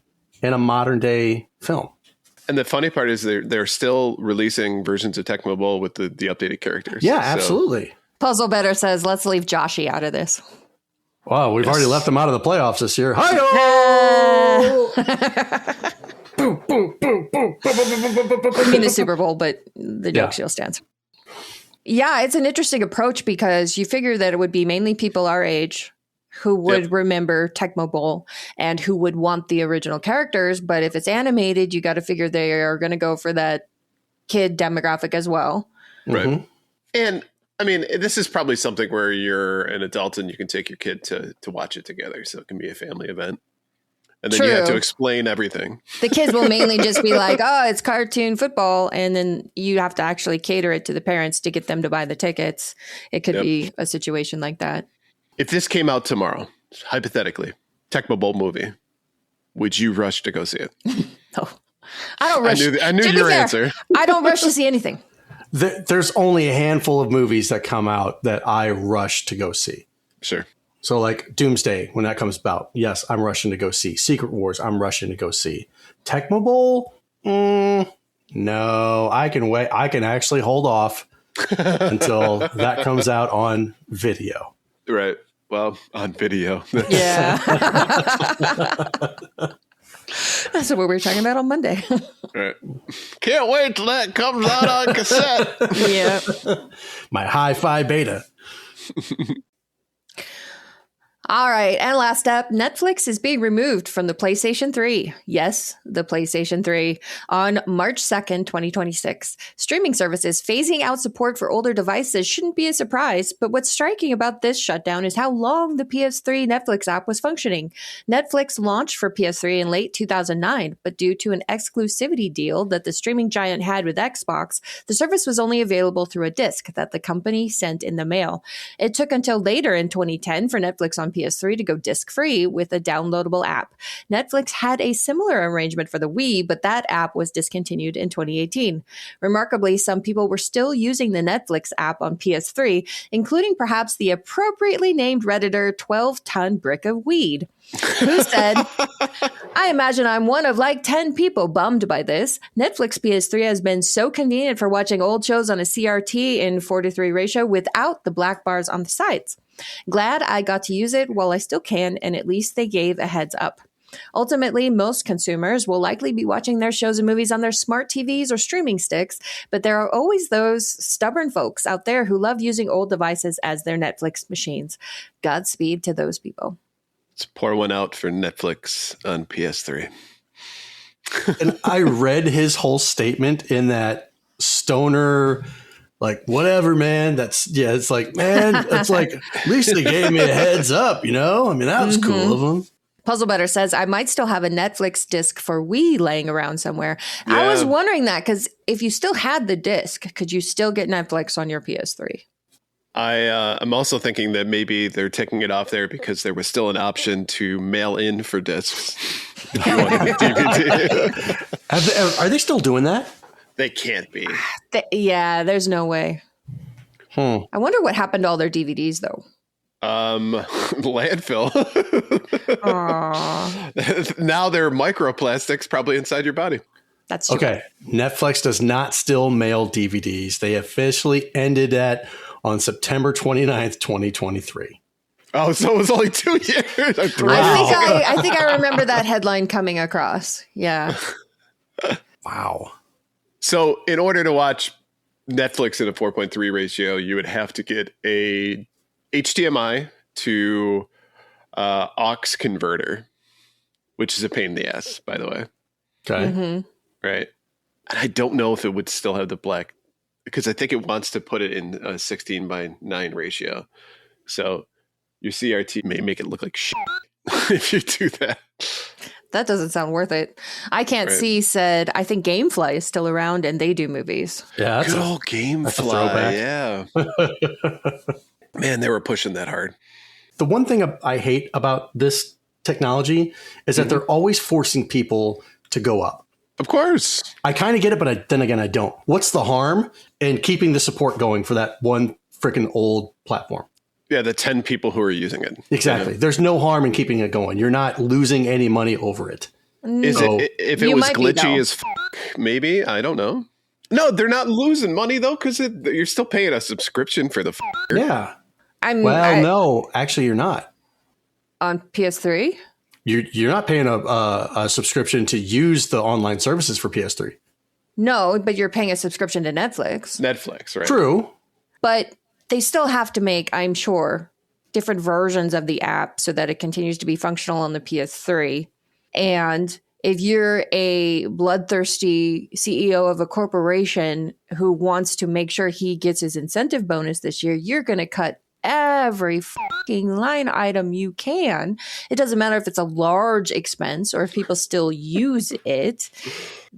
in a modern day film? And the funny part is they're still releasing versions of Tecmo Bowl with the updated characters. Yeah, absolutely. Puzzle Better says, let's leave Joshy out of this. Wow, we've already left him out of the playoffs this year. I mean the Super Bowl, but the joke still stands. Yeah, it's an interesting approach because you figure that it would be mainly people our age who would remember Tecmo Bowl and who would want the original characters. But if it's animated, you got to figure they are going to go for that kid demographic as well. Right. Mm-hmm. And I mean, this is probably something where you're an adult and you can take your kid to watch it together. So it can be a family event. And then you have to explain everything. The kids will mainly just be like, oh, it's cartoon football. And then you have to actually cater it to the parents to get them to buy the tickets. It could be a situation like that. If this came out tomorrow, hypothetically, Tecmo Bowl movie, would you rush to go see it? No. I don't rush. I knew your answer. I don't rush to see anything. There's only a handful of movies that come out that I rush to go see. Sure. So like Doomsday, when that comes about, yes, I'm rushing to go see. Secret Wars, I'm rushing to go see. Tecmo Bowl? No, I can wait. I can actually hold off until that comes out on video. Right. Well, on video. Yeah. That's what we were talking about on Monday. Right. Can't wait till that comes out on cassette. Yeah. My hi-fi beta. All right. And last up, Netflix is being removed from the PlayStation 3. Yes, the PlayStation 3 on March 2nd, 2026. Streaming services phasing out support for older devices shouldn't be a surprise, but what's striking about this shutdown is how long the PS3 Netflix app was functioning. Netflix launched for PS3 in late 2009, but due to an exclusivity deal that the streaming giant had with Xbox, the service was only available through a disc that the company sent in the mail. It took until later in 2010 for Netflix on PS3 to go disc-free with a downloadable app. Netflix had a similar arrangement for the Wii, but that app was discontinued in 2018. Remarkably, some people were still using the Netflix app on PS3, including perhaps the appropriately named Redditor 12-ton brick of weed, who said, I imagine I'm one of like 10 people bummed by this. Netflix PS3 has been so convenient for watching old shows on a CRT in 4:3 ratio without the black bars on the sides. Glad I got to use it while I still can, and at least they gave a heads up. Ultimately, most consumers will likely be watching their shows and movies on their smart TVs or streaming sticks, but there are always those stubborn folks out there who love using old devices as their Netflix machines. Godspeed to those people. Let's pour one out for Netflix on PS3. And I read his whole statement in that stoner, like, whatever, man. It's like, man, it's like, at least they gave me a heads up, you know? I mean, that was cool of them. Puzzle Better says, I might still have a Netflix disc for Wii laying around somewhere. Yeah. I was wondering that because if you still had the disc, could you still get Netflix on your PS3? I'm also thinking that maybe they're taking it off there because there was still an option to mail in for discs. If you wanted a DVD. Are they still doing that? They can't be. Yeah, there's no way. I wonder what happened to all their DVDs, though. Landfill. Now they're microplastics probably inside your body. That's true. Okay. Netflix does not still mail DVDs. They officially ended that on September 29th, 2023. Oh, so it was only 2 years. I think I remember that headline coming across. Yeah. Wow. So in order to watch Netflix in a 4.3 ratio, you would have to get a HDMI to aux converter, which is a pain in the ass, by the way. Okay. Mm-hmm. Right. And I don't know if it would still have the black, because I think it wants to put it in a 16:9 ratio. So your CRT may make it look like shit if you do that. That doesn't sound worth it. I Can't See said, I think Gamefly is still around and they do movies. Yeah, good old Gamefly. Yeah. Man, they were pushing that hard. The one thing I hate about this technology is that they're always forcing people to go up. Of course. I kind of get it, but then again, I don't. What's the harm in keeping the support going for that one freaking old platform? Yeah, the 10 people who are using it. Exactly. Yeah. There's no harm in keeping it going. You're not losing any money over it. Is it if it was glitchy as maybe? I don't know. No, they're not losing money though, because you're still paying a subscription for the Yeah. No, actually you're not. On PS3? You're not paying a subscription to use the online services for PS3. No, but you're paying a subscription to Netflix. Netflix, right? True. But they still have to make, I'm sure, different versions of the app so that it continues to be functional on the PS3. And if you're a bloodthirsty CEO of a corporation who wants to make sure he gets his incentive bonus this year, you're going to cut every fucking line item you can. It doesn't matter if it's a large expense or if people still use it.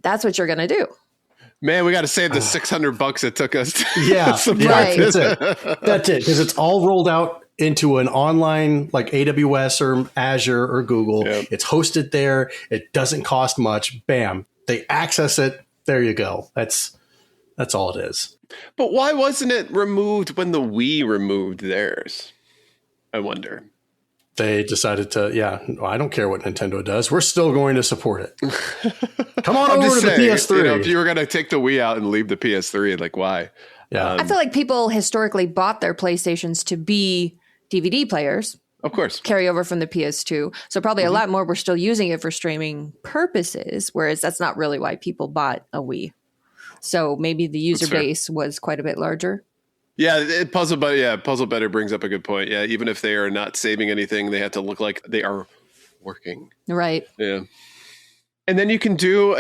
That's what you're going to do. Man, we got to save the $600 it took us. Right. That's it. That's it. Because it's all rolled out into an online like AWS or Azure or Google. Yep. It's hosted there. It doesn't cost much. Bam. They access it. There you go. That's all it is. But why wasn't it removed when the Wii removed theirs? I wonder. They decided to, I don't care what Nintendo does. We're still going to support it. Come on over to the PS3. If you were going to take the Wii out and leave the PS3, like why? Yeah. I feel like people historically bought their PlayStations to be DVD players. Of course. Carry over from the PS2. So probably a lot more were still using it for streaming purposes, whereas that's not really why people bought a Wii. So maybe the user base was quite a bit larger. Yeah, Puzzle Better brings up a good point. Yeah, even if they are not saving anything, they have to look like they are working. Right. Yeah. And then you can do,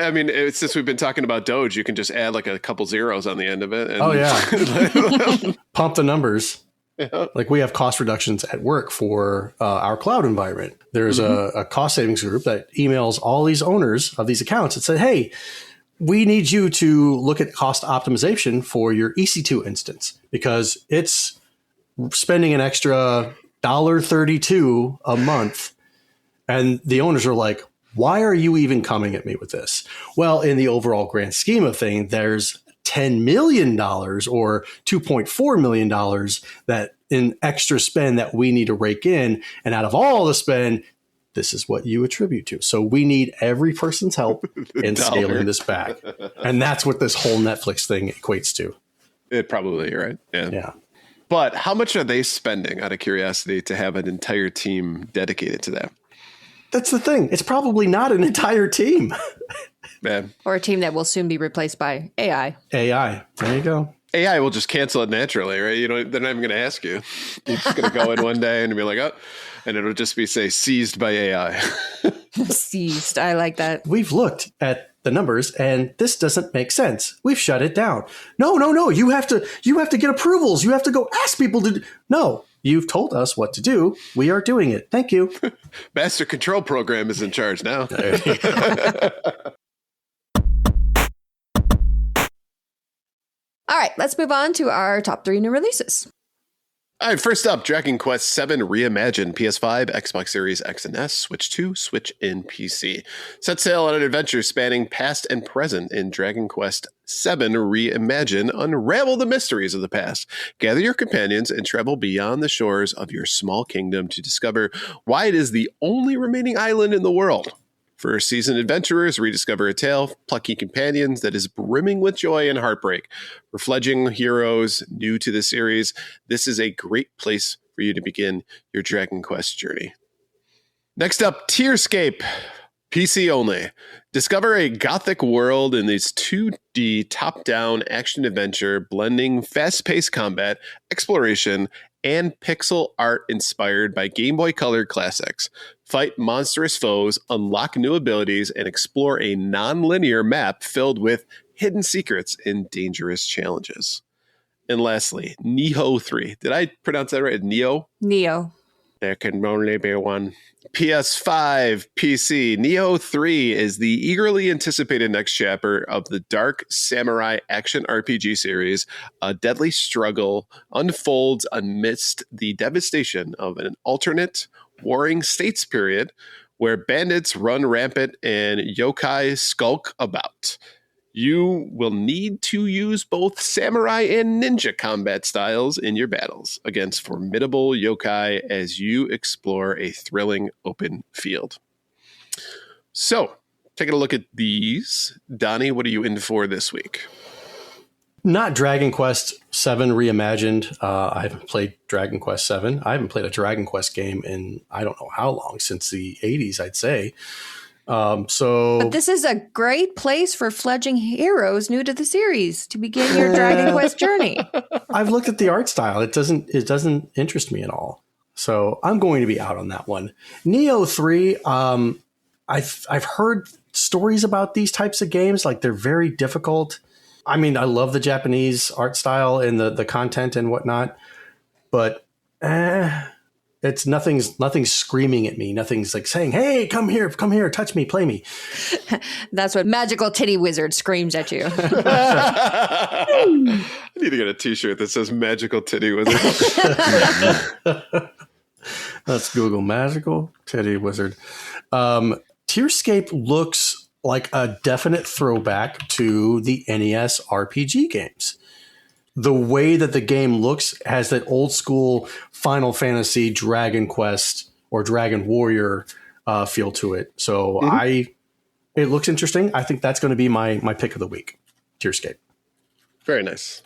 since we've been talking about Doge, you can just add like a couple zeros on the end of it. And pump the numbers. Yeah. Like we have cost reductions at work for our cloud environment. There's a cost savings group that emails all these owners of these accounts and said, hey, we need you to look at cost optimization for your EC2 instance because it's spending an extra $1.32 a month. And the owners are like, why are you even coming at me with this? Well, in the overall grand scheme of things, there's $10 million or $2.4 million that in extra spend that we need to rake in. And out of all the spend, this is what you attribute to. So we need every person's help in scaling this back. And that's what this whole Netflix thing equates to. It probably, right? Yeah. But how much are they spending, out of curiosity, to have an entire team dedicated to that? That's the thing. It's probably not an entire team. Man. Or a team that will soon be replaced by AI. AI. There you go. AI will just cancel it naturally, right? They're not even going to ask you. You're just going to go in one day and be like, oh, and it'll just be seized by AI. Seized. I like that. We've looked at the numbers and this doesn't make sense. We've shut it down. No. You have to get approvals. You have to go ask people to. No, you've told us what to do. We are doing it. Thank you. Master Control Program is in charge now. All right, let's move on to our top 3 new releases. All right, first up, Dragon Quest VII Reimagined, PS5, Xbox Series X and S, Switch 2, Switch, and PC. Set sail on an adventure spanning past and present in Dragon Quest VII Reimagined. Unravel the mysteries of the past. Gather your companions and travel beyond the shores of your small kingdom to discover why it is the only remaining island in the world. For seasoned adventurers, rediscover a tale of plucky companions that is brimming with joy and heartbreak. For fledgling heroes new to the series, this is a great place for you to begin your Dragon Quest journey. Next up, Tearscape, PC only. Discover a gothic world in this 2D top-down action-adventure blending fast-paced combat, exploration, and pixel art inspired by Game Boy Color classics. Fight monstrous foes, unlock new abilities, and explore a non-linear map filled with hidden secrets and dangerous challenges. And lastly, Nioh 3. Did I pronounce that right? Nioh? There can only be one. PS5, PC. Nioh 3 is the eagerly anticipated next chapter of the dark samurai action RPG series. A deadly struggle unfolds amidst the devastation of an alternate warring states period where bandits run rampant and yokai skulk about. You will need to use both samurai and ninja combat styles in your battles against formidable yokai as you explore a thrilling open field. So, taking a look at these, Donnie, what are you in for this week? Not Dragon Quest VII Reimagined. I haven't played Dragon Quest VII. I haven't played a Dragon Quest game in I don't know how long, since the 80s, I'd say. But this is a great place for fledgling heroes new to the series to begin your Dragon Quest journey. I've looked at the art style. It doesn't interest me at all. So I'm going to be out on that one. Neo 3, I've heard stories about these types of games, like they're very difficult. I mean, I love the Japanese art style and the content and whatnot, but it's nothing's screaming at me. Nothing's like saying, "Hey, come here, touch me, play me." That's what Magical Titty Wizard screams at you. I need to get a t-shirt that says Magical Titty Wizard. Let's Google Magical Titty Wizard. Tearscape looks like a definite throwback to the NES RPG games. The way that the game looks has that old school Final Fantasy, Dragon Quest, or Dragon Warrior feel to it. So it looks interesting. I think that's going to be my pick of the week. Tearscape. Very nice.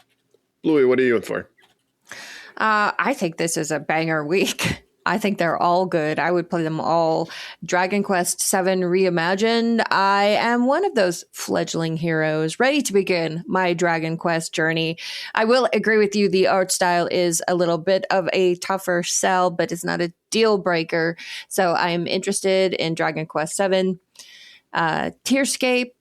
Louie, what are you in for? I think this is a banger week. I think they're all good. I would play them all. Dragon Quest VII Reimagined. I am one of those fledgling heroes ready to begin my Dragon Quest journey. I will agree with you. The art style is a little bit of a tougher sell, but it's not a deal breaker. So I'm interested in Dragon Quest VII. Tearscape.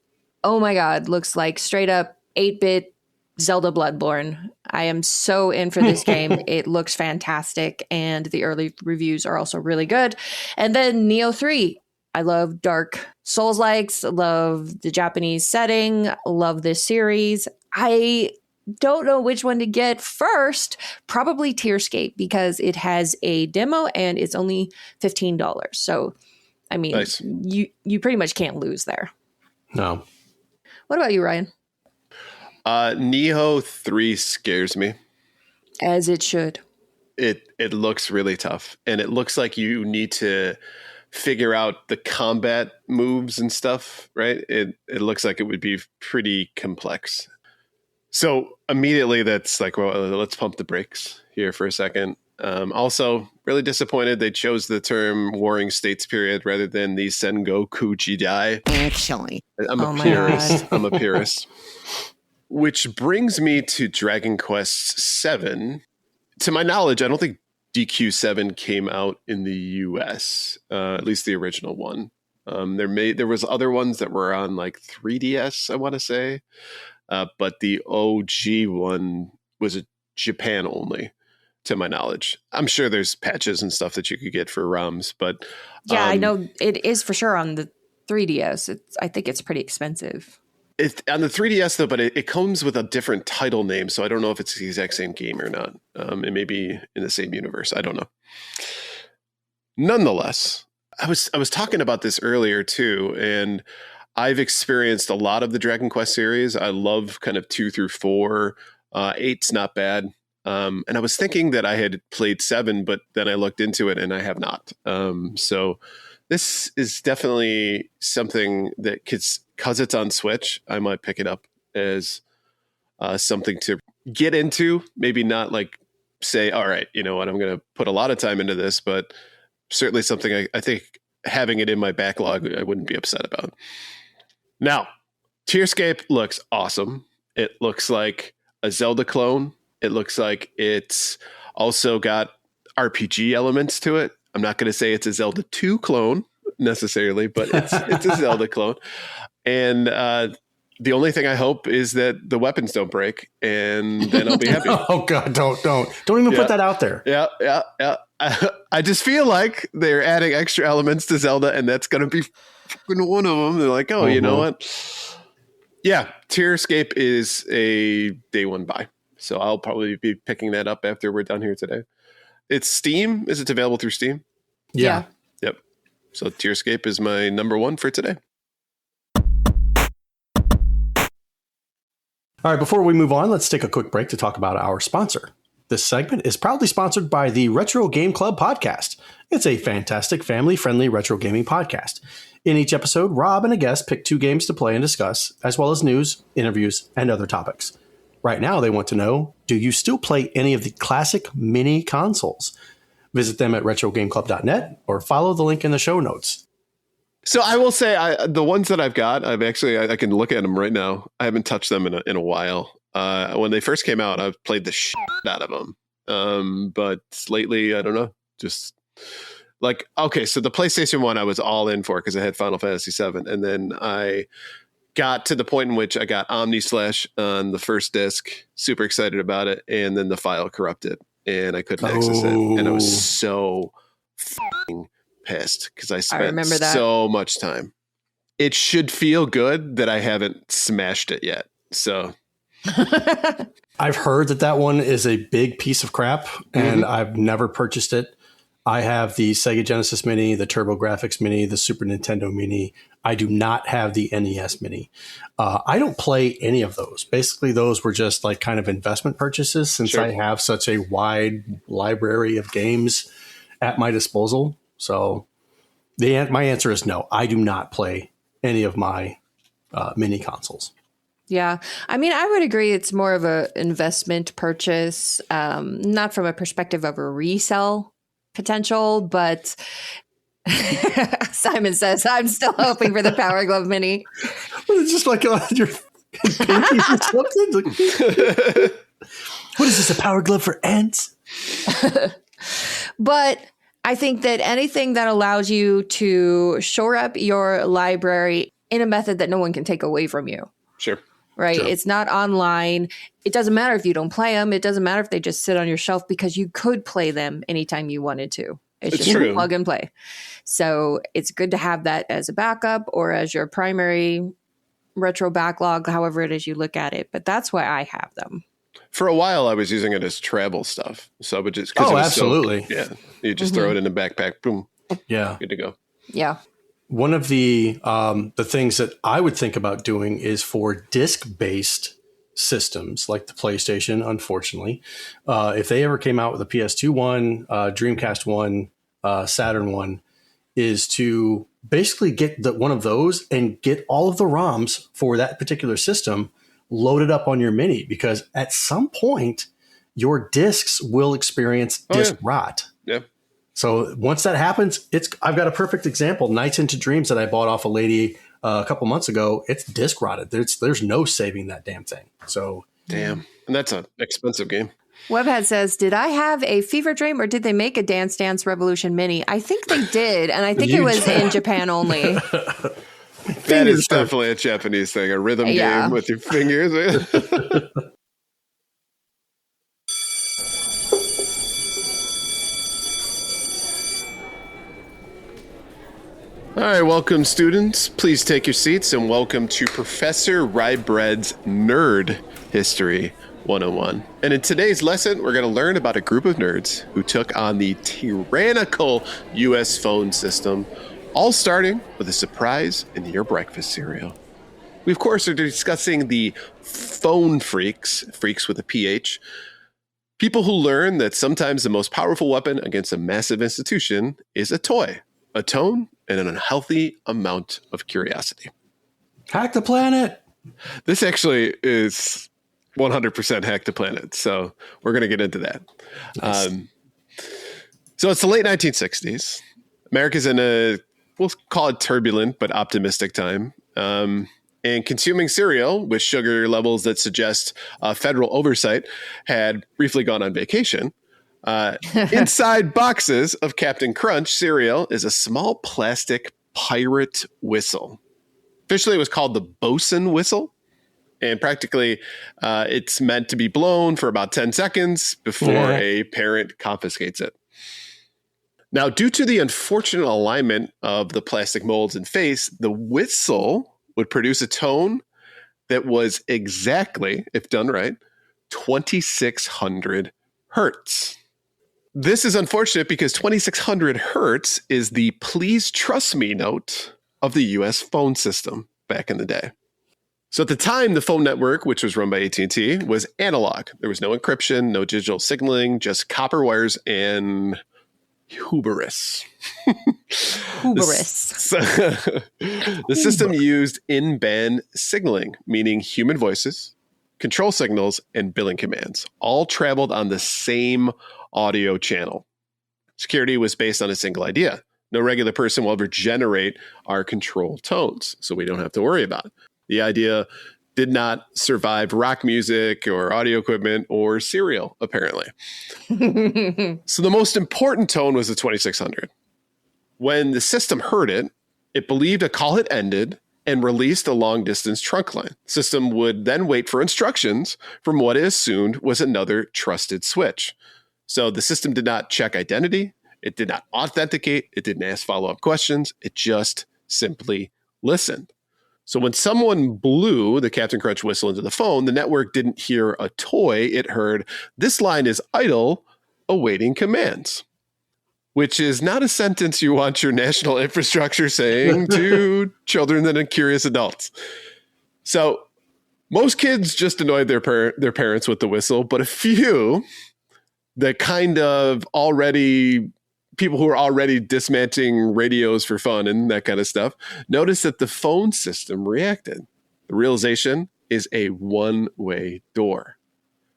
Oh my God. Looks like straight up 8-bit Zelda Bloodborne. I am so in for this game. It looks fantastic, and the early reviews are also really good. And then Neo 3. I love dark Souls-likes, love the Japanese setting, love this series. I don't know which one to get first. Probably Tearscape, because it has a demo and it's only $15. So, I mean, nice. You pretty much can't lose there. No. What about you, Ryan? Neo 3 scares me. As it should. It looks really tough, and it looks like you need to figure out the combat moves and stuff, right? It looks like it would be pretty complex. So immediately that's like, well, let's pump the brakes here for a second. Also, really disappointed they chose the term Warring States period rather than the Sengoku Jidai. Actually. I'm a purist. I'm a purist. Which brings me to Dragon Quest VII. To my knowledge, I don't think DQ7 came out in the US, at least the original one. There was other ones that were on like 3DS, I want to say, but the OG one was a Japan only, to my knowledge. I'm sure there's patches and stuff that you could get for ROMs, but yeah, I know it is for sure on the 3DS. I think it's pretty expensive. It's on the 3DS though, but it comes with a different title name, so I don't know if it's the exact same game or not. It may be in the same universe. I don't know. Nonetheless, I was talking about this earlier too, and I've experienced a lot of the Dragon Quest series. I love kind of 2 through 4. 8's not bad. And I was thinking that I had played 7, but then I looked into it and I have not. So this is definitely something that because it's on Switch, I might pick it up as something to get into. Maybe not like say, all right, you know what, I'm going to put a lot of time into this, but certainly something I think having it in my backlog, I wouldn't be upset about. Now, Tearscape looks awesome. It looks like a Zelda clone. It looks like it's also got RPG elements to it. I'm not going to say it's a Zelda 2 clone necessarily, but it's a Zelda clone. And the only thing I hope is that the weapons don't break, and then I'll be happy. Oh God, don't even put that out there. Yeah. I just feel like they're adding extra elements to Zelda, and that's going to be one of them. They're like, oh, you know what? Yeah, Tearscape is a day one buy. So I'll probably be picking that up after we're done here today. It's Steam. Is it available through Steam? Yeah. Yep. So Tearscape is my number one for today. All right, before we move on, let's take a quick break to talk about our sponsor. This segment is proudly sponsored by the Retro Game Club podcast. It's a fantastic family-friendly retro gaming podcast. In each episode, Rob and a guest pick 2 games to play and discuss, as well as news, interviews, and other topics. Right now, they want to know, do you still play any of the classic mini consoles? Visit them at retrogameclub.net or follow the link in the show notes. So I will say, the ones that I've got, I can look at them right now. I haven't touched them in a while. When they first came out, I've played the shit out of them. But lately, I don't know. Just like, okay, so the PlayStation 1 I was all in for because I had Final Fantasy 7. And then I got to the point in which I got Omnislash on the first disc. Super excited about it. And then the file corrupted and I couldn't access it. And I was so f***ing pissed because I spent so much time. It should feel good that I haven't smashed it yet. So I've heard that one is a big piece of crap, and I've never purchased it. I have the Sega Genesis Mini, the TurboGrafx Mini, the Super Nintendo Mini. I do not have the NES Mini. I don't play any of those. Basically, those were just like kind of investment purchases since I have such a wide library of games at my disposal. So my answer is no. I do not play any of my mini consoles. Yeah. I mean, I would agree it's more of an investment purchase, not from a perspective of a resell potential, but Simon says, I'm still hoping for the Power Glove Mini. Well, it's just like your pinky or something. What is this, a Power Glove for ants? But I think that anything that allows you to shore up your library in a method that no one can take away from you. Sure. Right. Sure. It's not online. It doesn't matter if you don't play them. It doesn't matter if they just sit on your shelf because you could play them anytime you wanted to. It's just true. Plug and play. So it's good to have that as a backup or as your primary retro backlog, however it is you look at it. But that's why I have them. For a while, I was using it as travel stuff. So I would just absolutely. You just throw it in a backpack. Boom. Yeah. Good to go. Yeah. One of the things that I would think about doing is for disc-based systems like the PlayStation, unfortunately. If they ever came out with a PS2 one, Dreamcast one, Saturn one, is to basically get one of those and get all of the ROMs for that particular system loaded up on your Mini, because at some point your discs will experience disc rot. Yeah. So once that happens, I've got a perfect example. Nights into Dreams that I bought off a lady a couple months ago. It's disc rotted. There's no saving that damn thing. So damn, and that's an expensive game. Webhead says, did I have a fever dream or did they make a Dance Dance Revolution Mini? I think they did, and I think it was in Japan only. That is definitely a Japanese thing, a rhythm game with your fingers. All right, welcome students. Please take your seats and welcome to Professor Rybread's Nerd History 101. And in today's lesson, we're going to learn about a group of nerds who took on the tyrannical U.S. phone system, all starting with a surprise in your breakfast cereal. We, of course, are discussing the phone freaks with a PH, people who learn that sometimes the most powerful weapon against a massive institution is a toy, a tone, and an unhealthy amount of curiosity. Hack the planet. This actually is 100% Hack the Planet, so we're going to get into that. Nice. So it's the late 1960s. America's in a, we'll call it turbulent but optimistic time. And consuming cereal with sugar levels that suggest federal oversight had briefly gone on vacation. Inside boxes of Captain Crunch cereal is a small plastic pirate whistle. Officially, it was called the bosun whistle. And practically, it's meant to be blown for about 10 seconds before a parent confiscates it. Now, due to the unfortunate alignment of the plastic molds and face, the whistle would produce a tone that was exactly, if done right, 2,600 hertz. This is unfortunate because 2600 hertz is the please trust me note of the US phone system back in the day. So at the time, the phone network, which was run by AT&T, was analog. There was no encryption, no digital signaling, just copper wires and hubris. Hubris. The system used in-band signaling, meaning human voices, control signals, and billing commands, all traveled on the same audio channel. Security was based on a single idea. No regular person will ever generate our control tones, so we don't have to worry about it. The idea did not survive rock music or audio equipment or cereal, apparently. So the most important tone was the 2600. When the system heard it, it believed a call had ended and released a long-distance trunk line. The system would then wait for instructions from what it assumed was another trusted switch. So the system did not check identity. It did not authenticate. It didn't ask follow-up questions. It just simply listened. So when someone blew the Captain Crunch whistle into the phone, the network didn't hear a toy. It heard, "This line is idle, awaiting commands," which is not a sentence you want your national infrastructure saying to children and curious adults. So most kids just annoyed their parents with the whistle, but a few that kind of people who are already dismantling radios for fun and that kind of stuff, notice that the phone system reacted. The realization is a one-way door.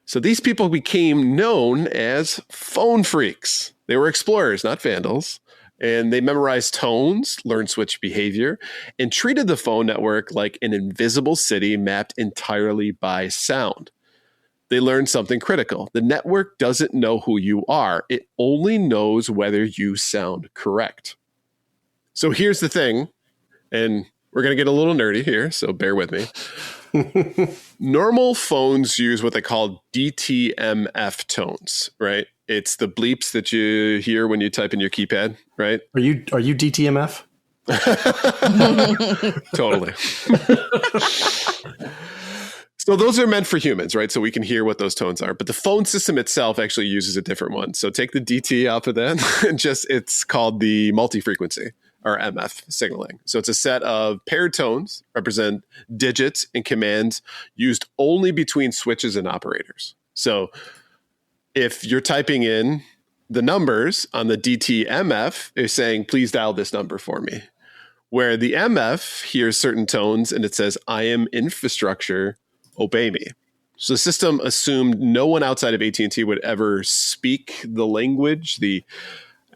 So these people became known as phone freaks. They were explorers, not vandals. And they memorized tones, learned switch behavior, and treated the phone network like an invisible city mapped entirely by sound. They learned something critical. The network doesn't know who you are. It only knows whether you sound correct. So here's the thing, and we're going to get a little nerdy here, so bear with me. Normal phones use what they call DTMF tones, right? It's the bleeps that you hear when you type in your keypad, right? Are you DTMF? Totally. So those are meant for humans, right? So we can hear what those tones are. But the phone system itself actually uses a different one. So take the DT off of that and it's called the multi-frequency or MF signaling. So it's a set of paired tones, represent digits and commands used only between switches and operators. So if you're typing in the numbers on the DTMF, it's saying, please dial this number for me. Where the MF hears certain tones and it says, I am infrastructure, obey me. So the system assumed no one outside of AT&T would ever speak the language, the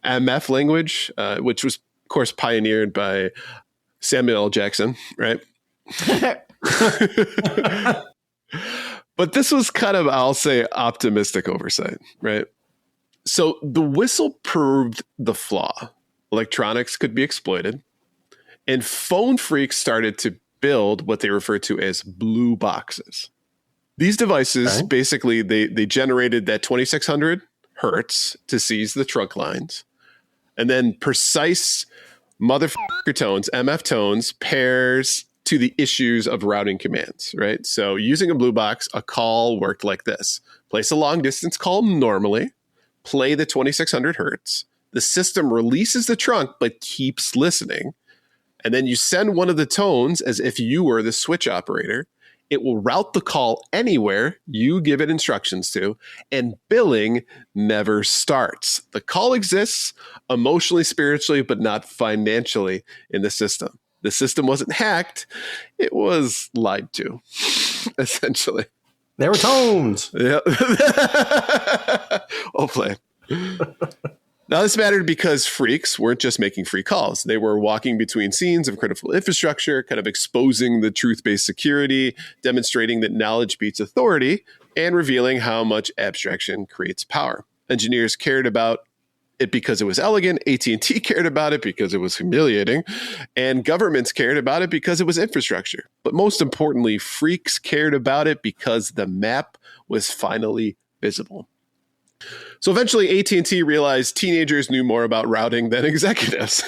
MF language, which was, of course, pioneered by Samuel L. Jackson, right? But this was kind of, I'll say, optimistic oversight, right? So the whistle proved the flaw. Electronics could be exploited, and phone freaks started to build what they refer to as blue boxes. These devices, basically, they generated that 2600 hertz to seize the trunk lines, and then precise motherfucker tones, MF tones, pairs to the issues of routing commands, right? So using a blue box, a call worked like this. Place a long distance call normally, play the 2600 hertz. The system releases the trunk, but keeps listening. And then you send one of the tones as if you were the switch operator. It will route the call anywhere you give it instructions to, and billing never starts. The call exists emotionally, spiritually, but not financially in the system. The system wasn't hacked. It was lied to, essentially. There were tones. Yeah. Well played. Now, this mattered because freaks weren't just making free calls. They were walking between scenes of critical infrastructure, kind of exposing the truth-based security, demonstrating that knowledge beats authority, and revealing how much abstraction creates power. Engineers cared about it because it was elegant. AT&T cared about it because it was humiliating. And governments cared about it because it was infrastructure. But most importantly, freaks cared about it because the map was finally visible. So eventually AT&T realized teenagers knew more about routing than executives.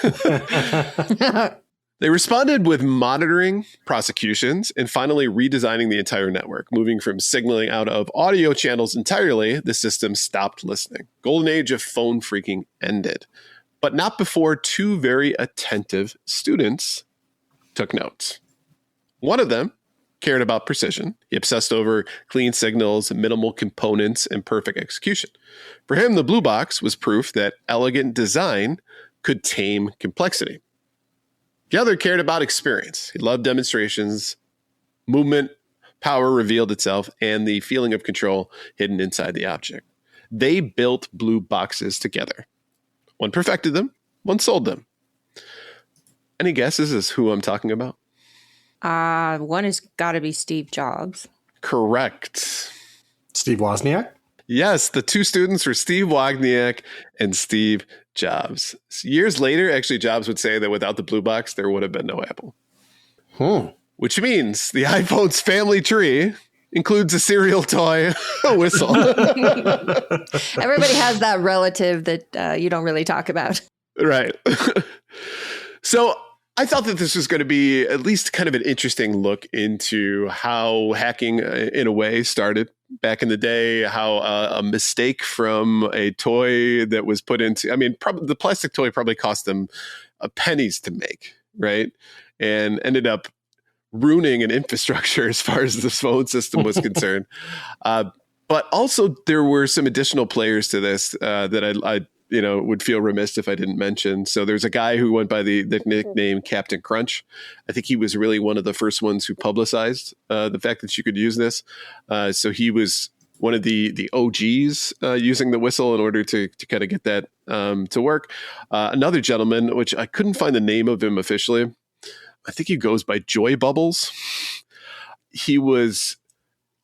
They responded with monitoring prosecutions and finally redesigning the entire network. Moving from signaling out of audio channels entirely, the system stopped listening. Golden age of phone freaking ended. But not before two very attentive students took notes. One of them cared about precision. He obsessed over clean signals, minimal components, and perfect execution. For him, the blue box was proof that elegant design could tame complexity. The other cared about experience. He loved demonstrations, movement, power revealed itself, and the feeling of control hidden inside the object. They built blue boxes together. One perfected them, one sold them. Any guesses as who I'm talking about? One has got to be Steve Jobs. Correct. Steve Wozniak? Yes, the two students were Steve Wozniak and Steve Jobs. Years later, actually, Jobs would say that without the blue box, there would have been no Apple. Which means the iPhone's family tree includes a cereal toy, a whistle. Everybody has that relative that you don't really talk about. Right. So I thought that this was going to be at least kind of an interesting look into how hacking, in a way, started back in the day, how a mistake from a toy that was put into, I mean, the plastic toy probably cost them pennies to make, right? And ended up ruining an infrastructure as far as the phone system was concerned. But also there were some additional players to this that I would feel remiss if I didn't mention. So there's a guy who went by the nickname Captain Crunch. I think he was really one of the first ones who publicized the fact that you could use this. So he was one of the OGs using the whistle in order to kind of get that to work. Another gentleman, which I couldn't find the name of him officially, I think he goes by Joy Bubbles. He was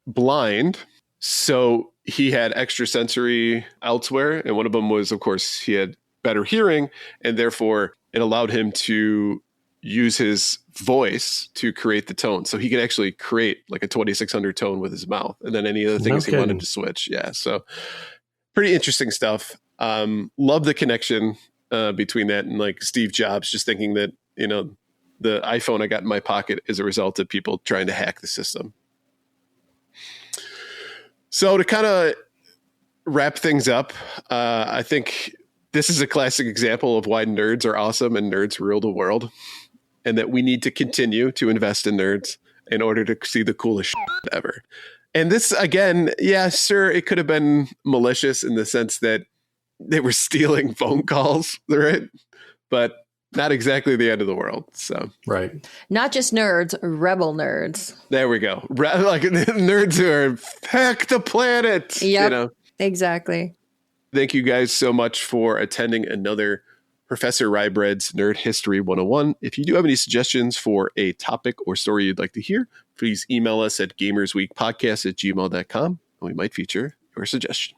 blind, so he had extra sensory elsewhere. And one of them was, of course, he had better hearing, and therefore it allowed him to use his voice to create the tone. So he could actually create like a 2600 tone with his mouth, and then any other things he wanted to switch. Yeah. So pretty interesting stuff. Love the connection between that and like Steve Jobs, just thinking that, the iPhone I got in my pocket is a result of people trying to hack the system. So to kind of wrap things up, I think this is a classic example of why nerds are awesome and nerds rule the world, and that we need to continue to invest in nerds in order to see the coolest shit ever. And this, again, yeah, sure, it could have been malicious in the sense that they were stealing phone calls, right? But not exactly the end of the world. So right. Not just nerds, rebel nerds. There we go. Like nerds who are heck the planet. Yep, exactly. Thank you guys so much for attending another Professor Rybread's Nerd History 101. If you do have any suggestions for a topic or story you'd like to hear, please email us at gamersweekpodcast@gmail.com, and we might feature your suggestion.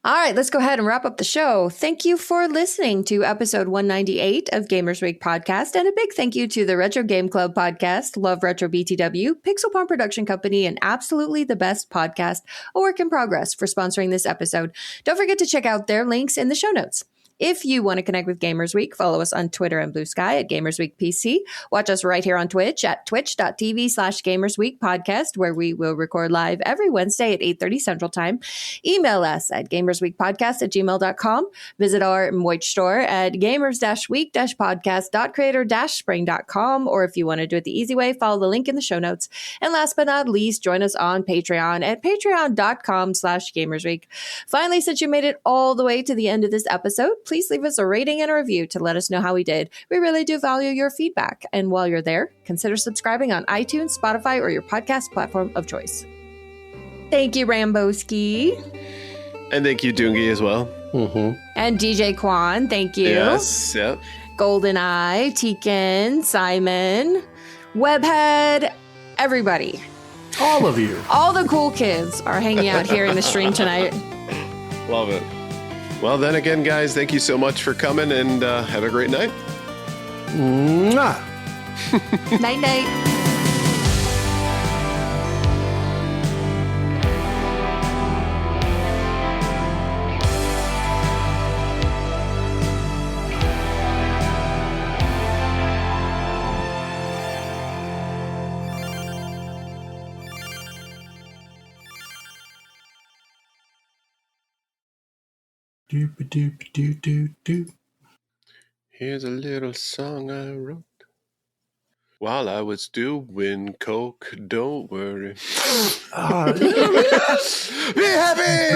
All right, let's go ahead and wrap up the show. Thank you for listening to episode 198 of Gamers Week Podcast, and a big thank you to the Retro Game Club Podcast, Love Retro BTW, Pixel Pawn Production Company, and Absolutely the Best Podcast, a work in progress, for sponsoring this episode. Don't forget to check out their links in the show notes. If you want to connect with Gamers Week, follow us on Twitter and Blue Sky at Gamers Week PC. Watch us right here on Twitch at twitch.tv/Gamers Week Podcast, where we will record live every Wednesday at 8:30 Central Time. Email us at gamersweekpodcast@gmail.com. Visit our merch store at gamers-week-podcast.creator-spring.com. Or if you want to do it the easy way, follow the link in the show notes. And last but not least, join us on Patreon at patreon.com/GamersWeek. Finally, since you made it all the way to the end of this episode, please leave us a rating and a review to let us know how we did. We really do value your feedback. And while you're there, consider subscribing on iTunes, Spotify, or your podcast platform of choice. Thank you, Ramboski. And thank you, Doongie, as well. Mm-hmm. And DJ Kwan, thank you. Yes, yep. GoldenEye, Tekin, Simon, Webhead, everybody. All of you. All the cool kids are hanging out here in the stream tonight. Love it. Well, then again, guys, thank you so much for coming, and have a great night. Mwah. Night-night. Here's a little song I wrote while I was doing coke. Don't worry. Be happy.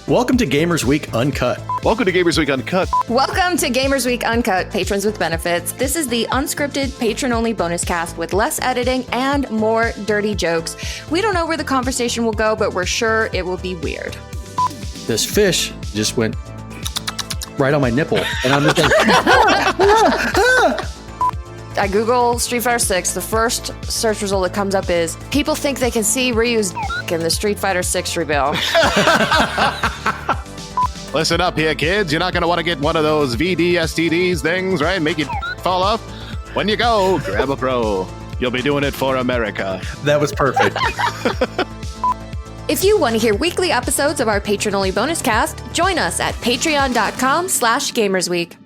Welcome to Gamers Week Uncut. Welcome to Gamers Week Uncut. Welcome to Gamers Week Uncut, Patrons with Benefits. This is the unscripted, patron-only bonus cast with less editing and more dirty jokes. We don't know where the conversation will go, but we're sure it will be weird. This fish just went right on my nipple, and I'm just like, I Google Street Fighter 6. The first search result that comes up is people think they can see Ryu's in the Street Fighter 6 reveal. Listen up here, kids. You're not going to want to get one of those VD STDs things, right? Make you fall off. When you go, grab a pro. You'll be doing it for America. that was perfect. If you want to hear weekly episodes of our patron-only bonus cast, join us at patreon.com/gamersweek.